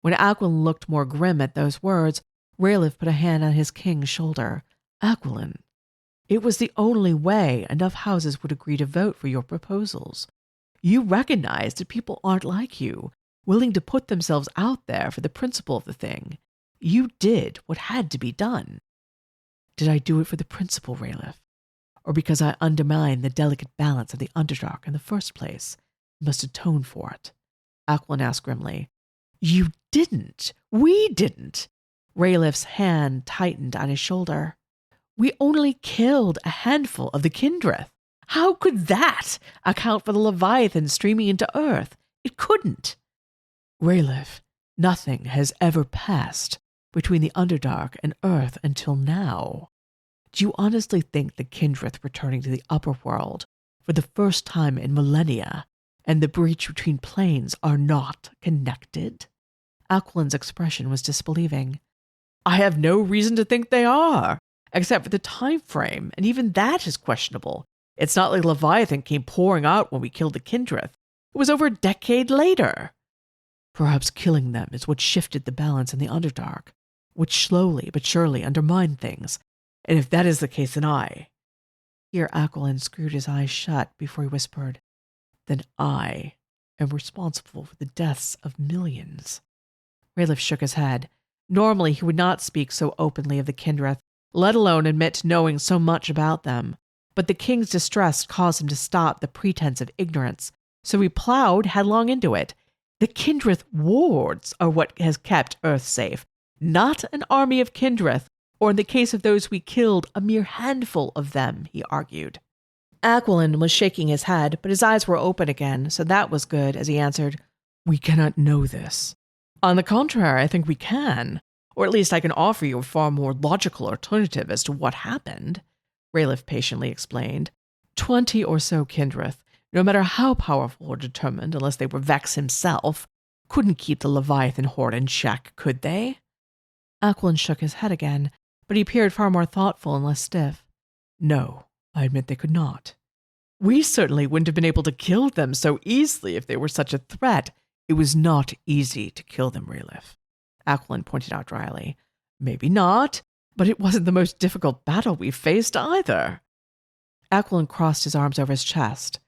When Aquilin looked more grim at those words, Raythe put a hand on his king's shoulder. "Aquilin, it was the only way enough houses would agree to vote for your proposals. You recognize that people aren't like you, willing to put themselves out there for the principle of the thing. You did what had to be done." "Did I do it for the principle, Raythe? Or because I undermined the delicate balance of the Underdark in the first place, and must atone for it?" Aquilin asked grimly. "You didn't. We didn't." Raythe's hand tightened on his shoulder. "We only killed a handful of the Kindred. How could that account for the Leviathan streaming into Earth? It couldn't." "Raythe, nothing has ever passed between the Underdark and Earth until now. Do you honestly think the Kindred returning to the upper world for the first time in millennia and the breach between planes are not connected?" Aquilin's expression was disbelieving. "I have no reason to think they are, except for the time frame, and even that is questionable. It's not like Leviathan came pouring out when we killed the Kindred. It was over a decade later." "Perhaps killing them is what shifted the balance in the Underdark, which slowly but surely undermined things. And if that is the case, then Here Aquilin screwed his eyes shut before he whispered, "Then I am responsible for the deaths of millions." Raythe shook his head. Normally he would not speak so openly of the Kindred, let alone admit to knowing so much about them. But the king's distress caused him to stop the pretense of ignorance, so he plowed headlong into it. "The Kindred wards are what has kept Earth safe, not an army of Kindred, or in the case of those we killed, a mere handful of them," he argued. Aquilin was shaking his head, but his eyes were open again, so that was good, as he answered, "We cannot know this. On the contrary, I think we can, or at least I can offer you a far more logical alternative as to what happened," Raythe patiently explained. 20 or so Kindred, no matter how powerful or determined, unless they were Vex himself, couldn't keep the Leviathan horde in check, could they? Aquilin shook his head again, but he appeared far more thoughtful and less stiff. "No, I admit they could not. We certainly wouldn't have been able to kill them so easily if they were such a threat. It was not easy to kill them, Raythe," Aquilin pointed out dryly. "Maybe not, but it wasn't the most difficult battle we've faced either." Aquilin crossed his arms over his chest.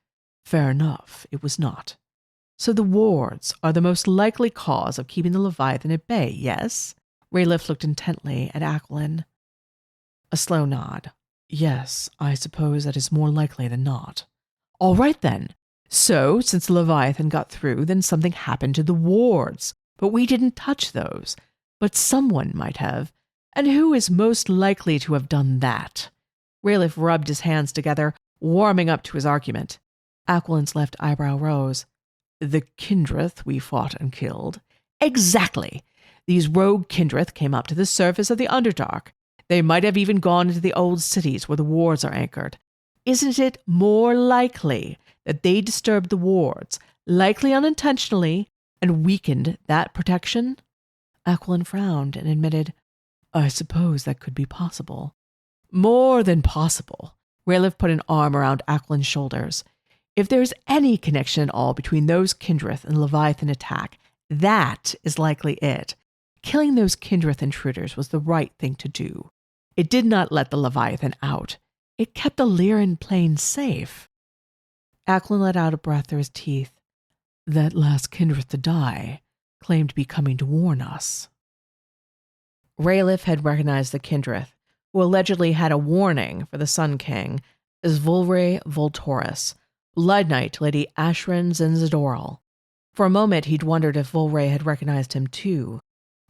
"Fair enough, it was not. So the wards are the most likely cause of keeping the Leviathan at bay, yes?" Raythe looked intently at Aquilin. A slow nod. "Yes, I suppose that is more likely than not." "All right, then. So, since the Leviathan got through, then something happened to the wards. But we didn't touch those. But someone might have. And who is most likely to have done that?" Raythe rubbed his hands together, warming up to his argument. Aquilin's left eyebrow rose. "The Kindred we fought and killed." "Exactly. These rogue Kindred came up to the surface of the Underdark. They might have even gone into the old cities where the wards are anchored. Isn't it more likely that they disturbed the wards, likely unintentionally, and weakened that protection? Aquilin frowned and admitted, I suppose that could be possible. More than possible. Raythe put an arm around Aquilin's shoulders. If there's any connection at all between those Kindrith and the Leviathan attack, that is likely it. Killing those Kindrith intruders was the right thing to do. It did not let the Leviathan out. It kept the Lyran plain safe. Aquilin let out a breath through his teeth. That last Kindrith to die claimed to be coming to warn us. Raythe had recognized the Kindrith, who allegedly had a warning for the Sun King, as Volray Voltoris, Blood Knight to Lady Ashran Zenzadoral. For a moment he'd wondered if Volray had recognized him too,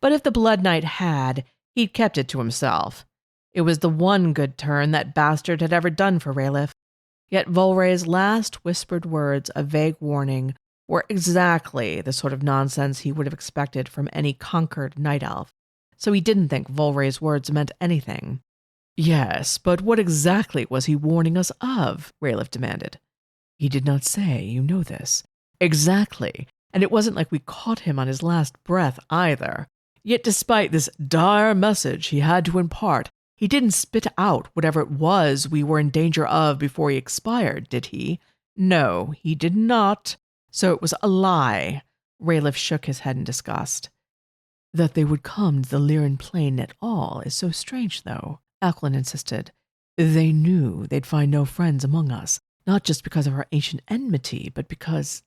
but if the Blood Knight had, he'd kept it to himself. It was the one good turn that bastard had ever done for Raythe. Yet Volray's last whispered words of vague warning were exactly the sort of nonsense he would have expected from any conquered night elf, so he didn't think Volray's words meant anything. Yes, but what exactly was he warning us of? Raythe demanded. He did not say, you know this. Exactly, and it wasn't like we caught him on his last breath either. Yet despite this dire message he had to impart, he didn't spit out whatever it was we were in danger of before he expired, did he? No, he did not. So it was a lie. Raythe shook his head in disgust. That they would come to the Lyran plain at all is so strange, though, Aquilin insisted. They knew they'd find no friends among us, not just because of our ancient enmity, but because...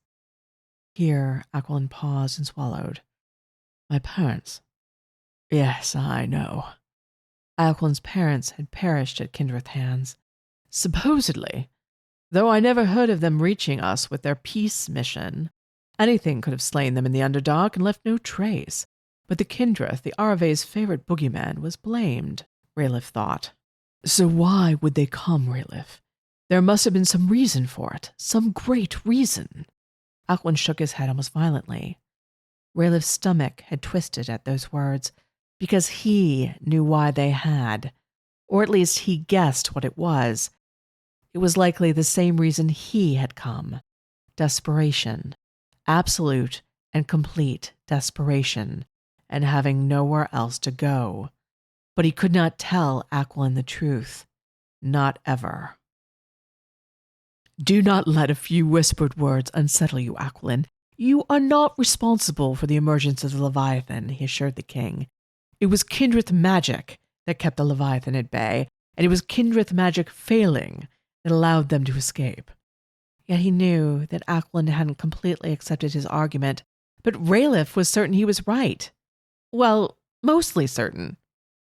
Here, Aquilin paused and swallowed. My parents. Yes, I know. Aquilин's parents had perished at Kindrith hands. Supposedly, though I never heard of them reaching us with their peace mission. Anything could have slain them in the Underdark and left no trace. But the Kindrith, the Arave's favorite boogeyman, was blamed, Raythe thought. So why would they come, Raythe? There must have been some reason for it, some great reason. Aquilin shook his head almost violently. Raythe's stomach had twisted at those words, because he knew why they had, or at least he guessed what it was. It was likely the same reason he had come. Desperation. Absolute and complete desperation, and having nowhere else to go. But he could not tell Aquilin the truth. Not ever. Do not let a few whispered words unsettle you, Aquilin. You are not responsible for the emergence of the Leviathan, he assured the king. It was Kindrith magic that kept the Leviathan at bay, and it was Kindrith magic failing that allowed them to escape. Yet he knew that Aquilin hadn't completely accepted his argument, but Raythe was certain he was right. Well, mostly certain.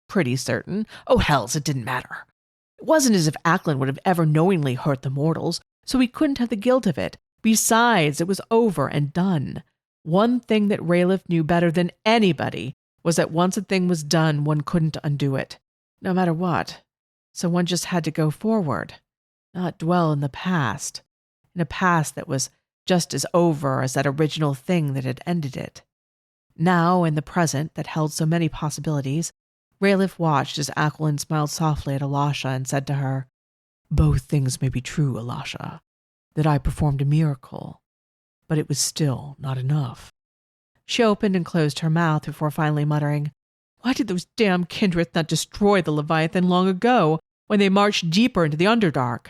Pretty certain. Oh, hells, it didn't matter. It wasn't as if Aquilin would have ever knowingly hurt the mortals, so he couldn't have the guilt of it. Besides, it was over and done. One thing that Raythe knew better than anybody was that once a thing was done, one couldn't undo it, no matter what. So one just had to go forward, not dwell in a past that was just as over as that original thing that had ended it. Now, in the present that held so many possibilities, Raythe watched as Aquilin smiled softly at Alasha and said to her, Both things may be true, Alasha, that I performed a miracle, but it was still not enough. She opened and closed her mouth before finally muttering, Why did those damn Kindrith not destroy the Leviathan long ago, when they marched deeper into the Underdark?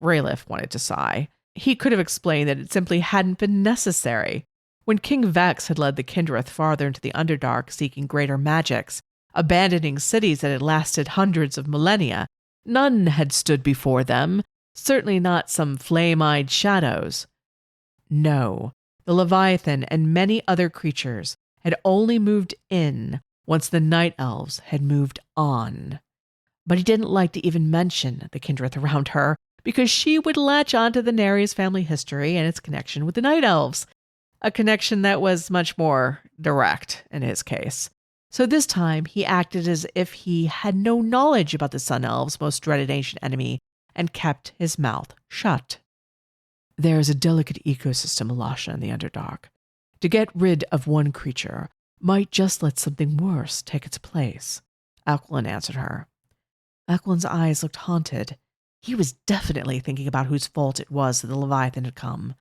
Raythe wanted to sigh. He could have explained that it simply hadn't been necessary. When King Vex had led the Kindrith farther into the Underdark seeking greater magics, abandoning cities that had lasted hundreds of millennia, none had stood before them, certainly not some flame-eyed shadows. No, the Leviathan and many other creatures had only moved in once the Night Elves had moved on. But he didn't like to even mention the Kindrith around her, because she would latch onto the Nereus family history and its connection with the Night Elves, a connection that was much more direct in his case. So this time he acted as if he had no knowledge about the Sun Elves' most dreaded ancient enemy and kept his mouth shut. There is a delicate ecosystem, Alasha, in the Underdark. To get rid of one creature might just let something worse take its place, Aquilin answered her. Aquilin's eyes looked haunted. He was definitely thinking about whose fault it was that the Leviathan had come.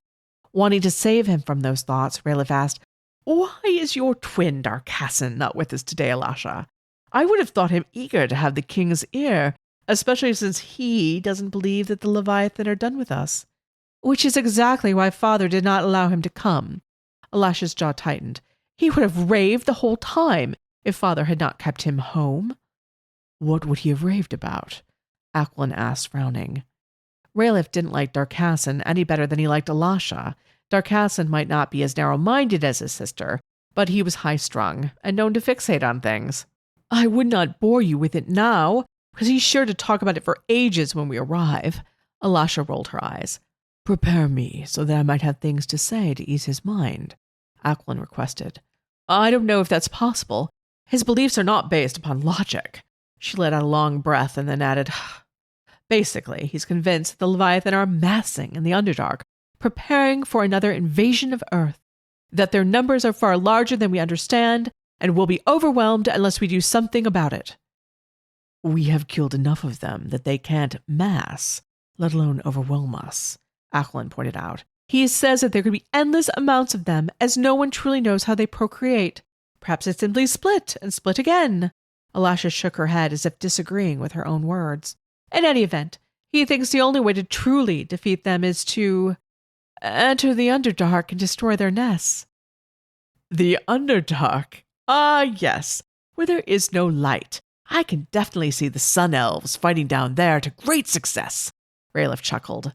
Wanting to save him from those thoughts, Raythe asked, "Why is your twin Darkassan not with us today, Elisha? I would have thought him eager to have the king's ear, especially since he doesn't believe that the Leviathan are done with us." "Which is exactly why Father did not allow him to come." Elisha's jaw tightened. "He would have raved the whole time if Father had not kept him home." "What would he have raved about?" Aquilin asked, frowning. Raythe didn't like Darkassan any better than he liked Elisha. Darkassan might not be as narrow-minded as his sister, but he was high-strung and known to fixate on things. "I would not bore you with it now, because he's sure to talk about it for ages when we arrive." Elisha rolled her eyes. "Prepare me so that I might have things to say to ease his mind," Aquilin requested. "I don't know if that's possible. His beliefs are not based upon logic." She let out a long breath and then added, "Basically, he's convinced that the Leviathan are massing in the Underdark, preparing for another invasion of Earth, that their numbers are far larger than we understand, and will be overwhelmed unless we do something about it." "We have killed enough of them that they can't mass, let alone overwhelm us," Aquilin pointed out. "He says that there could be endless amounts of them, as no one truly knows how they procreate. Perhaps it's simply split and split again." Elisha shook her head as if disagreeing with her own words. "In any event, he thinks the only way to truly defeat them is to enter the Underdark and destroy their nests." "The Underdark? Ah, yes, where there is no light. I can definitely see the Sun Elves fighting down there to great success." Raythe chuckled.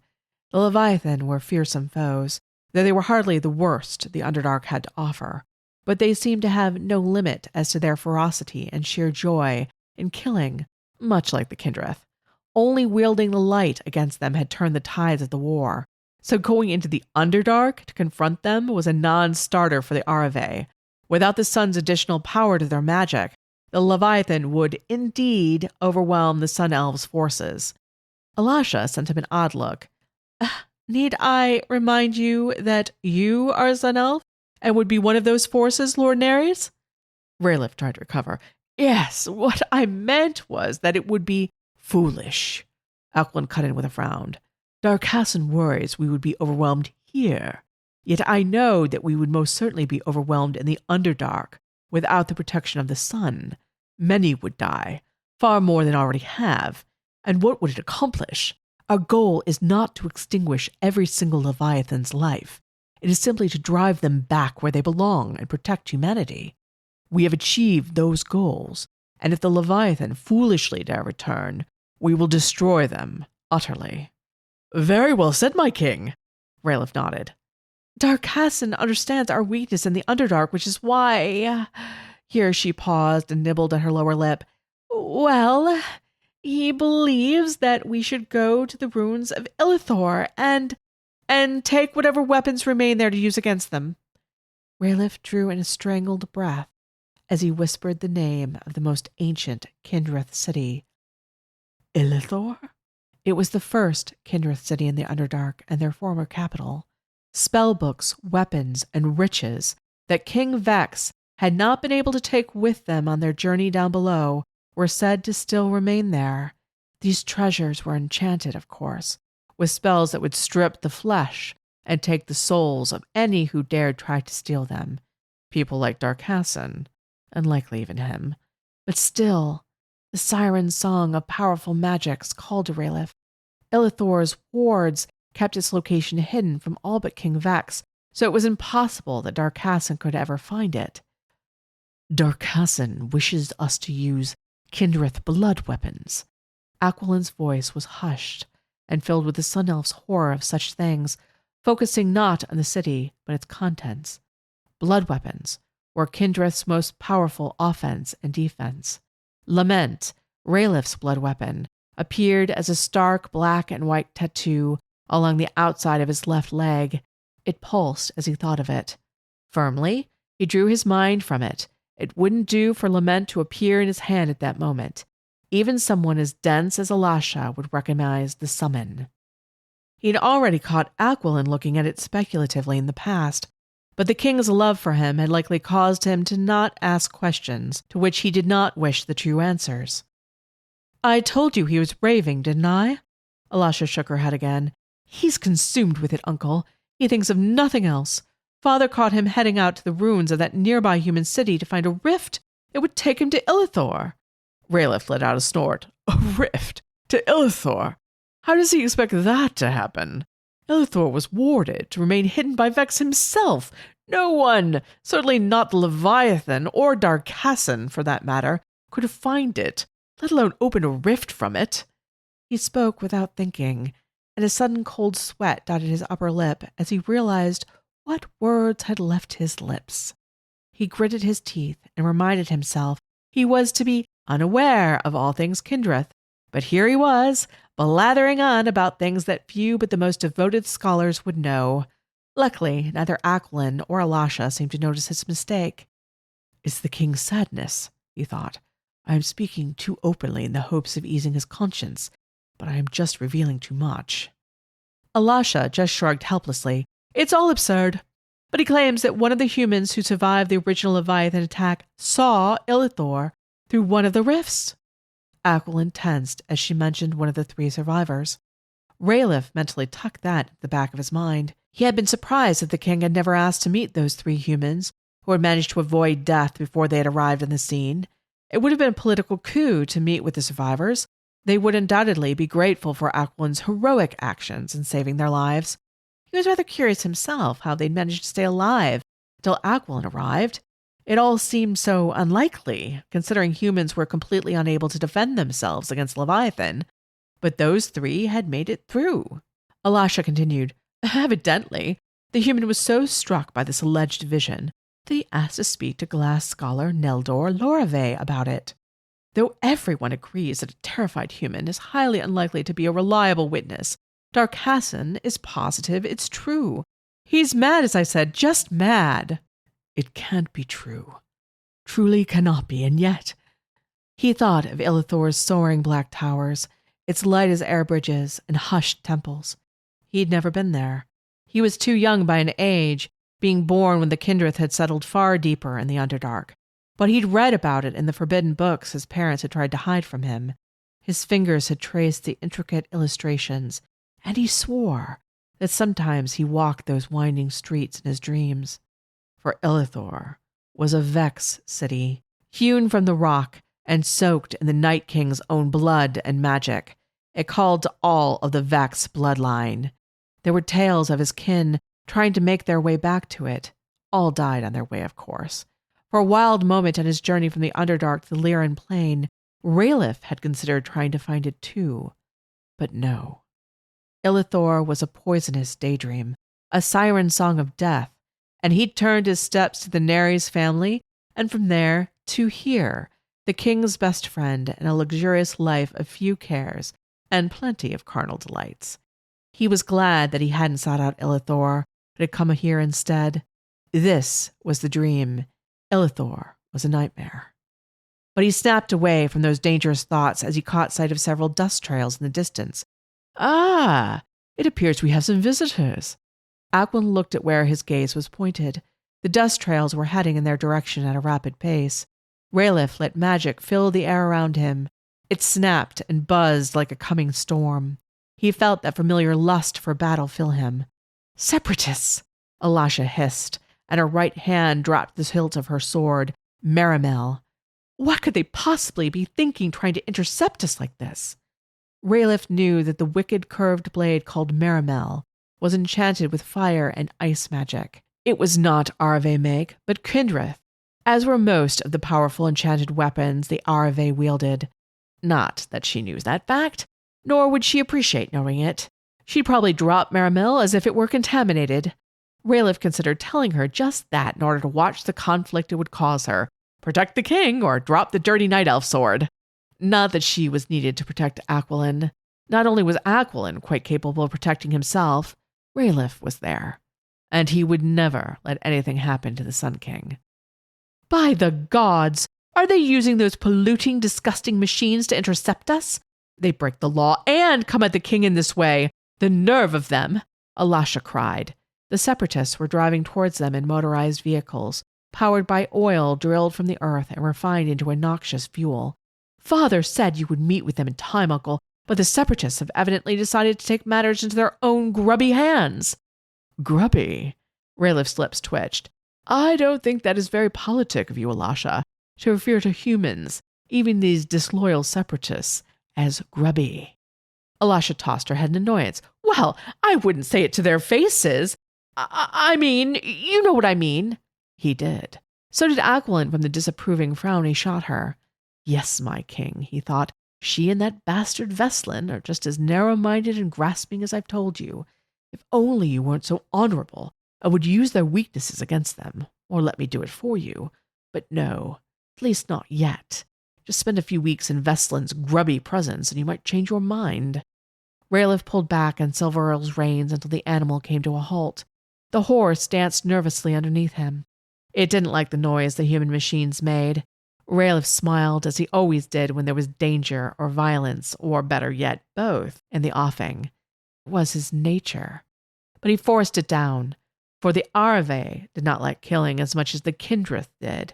The Leviathan were fearsome foes, though they were hardly the worst the Underdark had to offer. But they seemed to have no limit as to their ferocity and sheer joy in killing, much like the Kindreth. Only wielding the light against them had turned the tides of the war. So going into the Underdark to confront them was a non-starter for the Arave. Without the sun's additional power to their magic, the Leviathan would indeed overwhelm the Sun Elves' forces. Elisha sent him an odd look. "Need I remind you that you are a Sun Elf and would be one of those forces, Lord Nerys?" Raythe tried to recover. "Yes, what I meant was that it would be foolish." Aquilin cut in with a frown. "Darkassan worries we would be overwhelmed here, yet I know that we would most certainly be overwhelmed in the Underdark without the protection of the sun. Many would die, far more than already have. And what would it accomplish? Our goal is not to extinguish every single Leviathan's life. It is simply to drive them back where they belong and protect humanity. We have achieved those goals, and if the Leviathan foolishly dare return, we will destroy them utterly." "Very well said, my king," Raythe nodded. "Darkassan understands our weakness in the Underdark, which is why—" Here she paused and nibbled at her lower lip. "Well, he believes that we should go to the ruins of Illithor and take whatever weapons remain there to use against them." Raythe drew in a strangled breath as he whispered the name of the most ancient Kindreth city. "Illithor?" It was the first Kindreth city in the Underdark and their former capital. Spellbooks, weapons, and riches that King Vex had not been able to take with them on their journey down below were said to still remain there. These treasures were enchanted, of course, with spells that would strip the flesh and take the souls of any who dared try to steal them. People like Darkassan, and likely even him. But still, the siren song of powerful magics called to Raythe. Illithor's wards kept its location hidden from all but King Vex, so it was impossible that Darkassan could ever find it. "Darkassan wishes us to use Kindreth blood weapons." Aquilin's voice was hushed and filled with the Sun Elf's horror of such things, focusing not on the city, but its contents. Blood weapons were Kindreth's most powerful offense and defense. Lament, Raythe's blood weapon, appeared as a stark black and white tattoo along the outside of his left leg. It pulsed as he thought of it. Firmly, he drew his mind from it. It wouldn't do for Lament to appear in his hand at that moment. Even someone as dense as Elisha would recognize the summon. He'd already caught Aquilin looking at it speculatively in the past, but the king's love for him had likely caused him to not ask questions to which he did not wish the true answers. "I told you he was raving, didn't I?" Elisha shook her head again. He's consumed with it, Uncle. He thinks of nothing else. Father caught him heading out to the ruins of that nearby human city to find a rift. It would take him to Illithor. Raythe let out a snort. A rift? To Illithor? How does he expect that to happen? Illithor was warded to remain hidden by Vex himself. No one, certainly not the Leviathan or Darkassan for that matter, could find it, let alone open a rift from it. He spoke without thinking, and a sudden cold sweat dotted his upper lip as he realized what words had left his lips. He gritted his teeth and reminded himself he was to be unaware of all things Kindreth, but here he was, blathering on about things that few but the most devoted scholars would know. Luckily, neither Aquilin or Elisha seemed to notice his mistake. "It's the king's sadness," he thought. "I am speaking too openly in the hopes of easing his conscience, but I am just revealing too much." Elisha just shrugged helplessly. "It's all absurd." But he claims that one of the humans who survived the original Leviathan attack saw Illithor through one of the rifts. Aquilin tensed as she mentioned one of the 3 survivors. Raythe mentally tucked that at the back of his mind. He had been surprised that the king had never asked to meet those 3 humans who had managed to avoid death before they had arrived on the scene. It would have been a political coup to meet with the survivors. They would undoubtedly be grateful for Aquilin's heroic actions in saving their lives. He was rather curious himself how they'd managed to stay alive until Aquilin arrived. It all seemed so unlikely, considering humans were completely unable to defend themselves against Leviathan. But those 3 had made it through. Elisha continued, "Evidently, the human was so struck by this alleged vision that he asked to speak to glass scholar Neldor Raythe about it. Though everyone agrees that a terrified human is highly unlikely to be a reliable witness, Darkassan is positive it's true. He's mad, as I said, just mad." "It can't be true. Truly cannot be, and yet—" He thought of Illithor's soaring black towers, its light as air bridges and hushed temples. He'd never been there. He was too young by an age, being born when the Kindreth had settled far deeper in the Underdark. But he'd read about it in the forbidden books his parents had tried to hide from him. His fingers had traced the intricate illustrations, and he swore that sometimes he walked those winding streets in his dreams. For Illithor was a Vex city, hewn from the rock and soaked in the Night King's own blood and magic. It called to all of the Vex bloodline. There were tales of his kin trying to make their way back to it. All died on their way, of course. For a wild moment on his journey from the Underdark to the Lyran Plain, Raythe had considered trying to find it too. But no. Illithor was a poisonous daydream, a siren song of death, and he'd turned his steps to the Nerys family, and from there to here, the king's best friend and a luxurious life of few cares and plenty of carnal delights. He was glad that he hadn't sought out Illithor, but had come here instead. This was the dream. Illithor was a nightmare. But he snapped away from those dangerous thoughts as he caught sight of several dust trails in the distance. "Ah, it appears we have some visitors." Aquilin looked at where his gaze was pointed. The dust trails were heading in their direction at a rapid pace. Raythe let magic fill the air around him. It snapped and buzzed like a coming storm. He felt that familiar lust for battle fill him. "Separatists!" Elisha hissed, and her right hand dropped the hilt of her sword, Merimel. What could they possibly be thinking trying to intercept us like this? Raythe knew that the wicked curved blade called Merimel was enchanted with fire and ice magic. It was not Raythe make, but Kindreth, as were most of the powerful enchanted weapons the Raythe wielded. Not that she knew that fact, nor would she appreciate knowing it. She'd probably drop Merimel as if it were contaminated. Raythe considered telling her just that in order to watch the conflict it would cause her. Protect the king or drop the dirty night elf sword. Not that she was needed to protect Aquilin. Not only was Aquilin quite capable of protecting himself, Raythe was there. And he would never let anything happen to the Sun King. By the gods! Are they using those polluting, disgusting machines to intercept us? They break the law and come at the king in this way. The nerve of them! Elisha cried. The separatists were driving towards them in motorized vehicles, powered by oil drilled from the earth and refined into a noxious fuel. Father said you would meet with them in time, Uncle, but the separatists have evidently decided to take matters into their own grubby hands. Grubby? Rayth's lips twitched. I don't think that is very politic of you, Elisha, to refer to humans, even these disloyal separatists, as grubby. Elisha tossed her head in annoyance. Well, I wouldn't say it to their faces. I mean, you know what I mean. He did. So did Aquilin from the disapproving frown he shot her. Yes, my king, he thought. She and that bastard Veslin are just as narrow-minded and grasping as I've told you. If only you weren't so honorable, I would use their weaknesses against them, or let me do it for you. But no, at least not yet. Just spend a few weeks in Veslin's grubby presence, and you might change your mind. Raythe pulled back on Silver Earl's reins until the animal came to a halt. The horse danced nervously underneath him. It didn't like the noise the human machines made. Raythe smiled, as he always did when there was danger or violence, or better yet, both, in the offing. It was his nature. But he forced it down, for the Raythe did not like killing as much as the Kindrith did.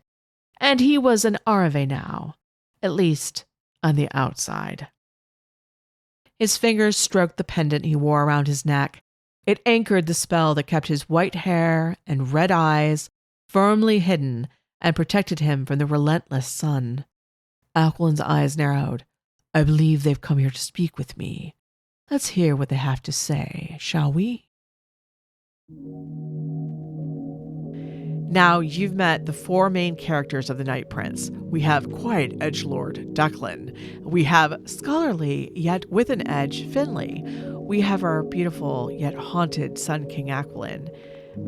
And he was an Raythe now, at least on the outside. His fingers stroked the pendant he wore around his neck. It anchored the spell that kept his white hair and red eyes firmly hidden and protected him from the relentless sun. Aquilin's eyes narrowed. I believe they've come here to speak with me. Let's hear what they have to say, shall we? Now you've met the four main characters of the Night Prince. We have quiet edgelord Declan. We have scholarly yet with an edge Finley. We have our beautiful yet haunted Sun King Aquilin.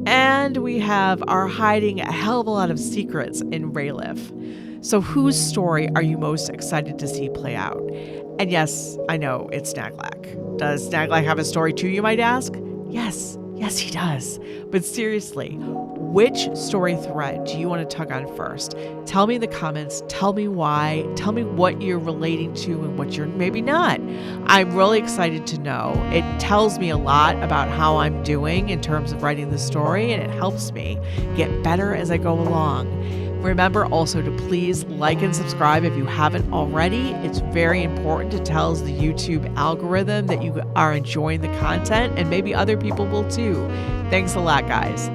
And we have our hiding a hell of a lot of secrets in Raythe. So whose story are you most excited to see play out? And yes, I know it's Snaglak. Does Snaglak have a story too, you might ask? Yes, he does. But seriously, which story thread do you want to tug on first? Tell me in the comments. Tell me why. Tell me what you're relating to and what you're maybe not. I'm really excited to know. It tells me a lot about how I'm doing in terms of writing the story, and it helps me get better as I go along. Remember also to please like and subscribe if you haven't already. It's very important. It tells the YouTube algorithm that you are enjoying the content, and maybe other people will too. Thanks a lot, guys.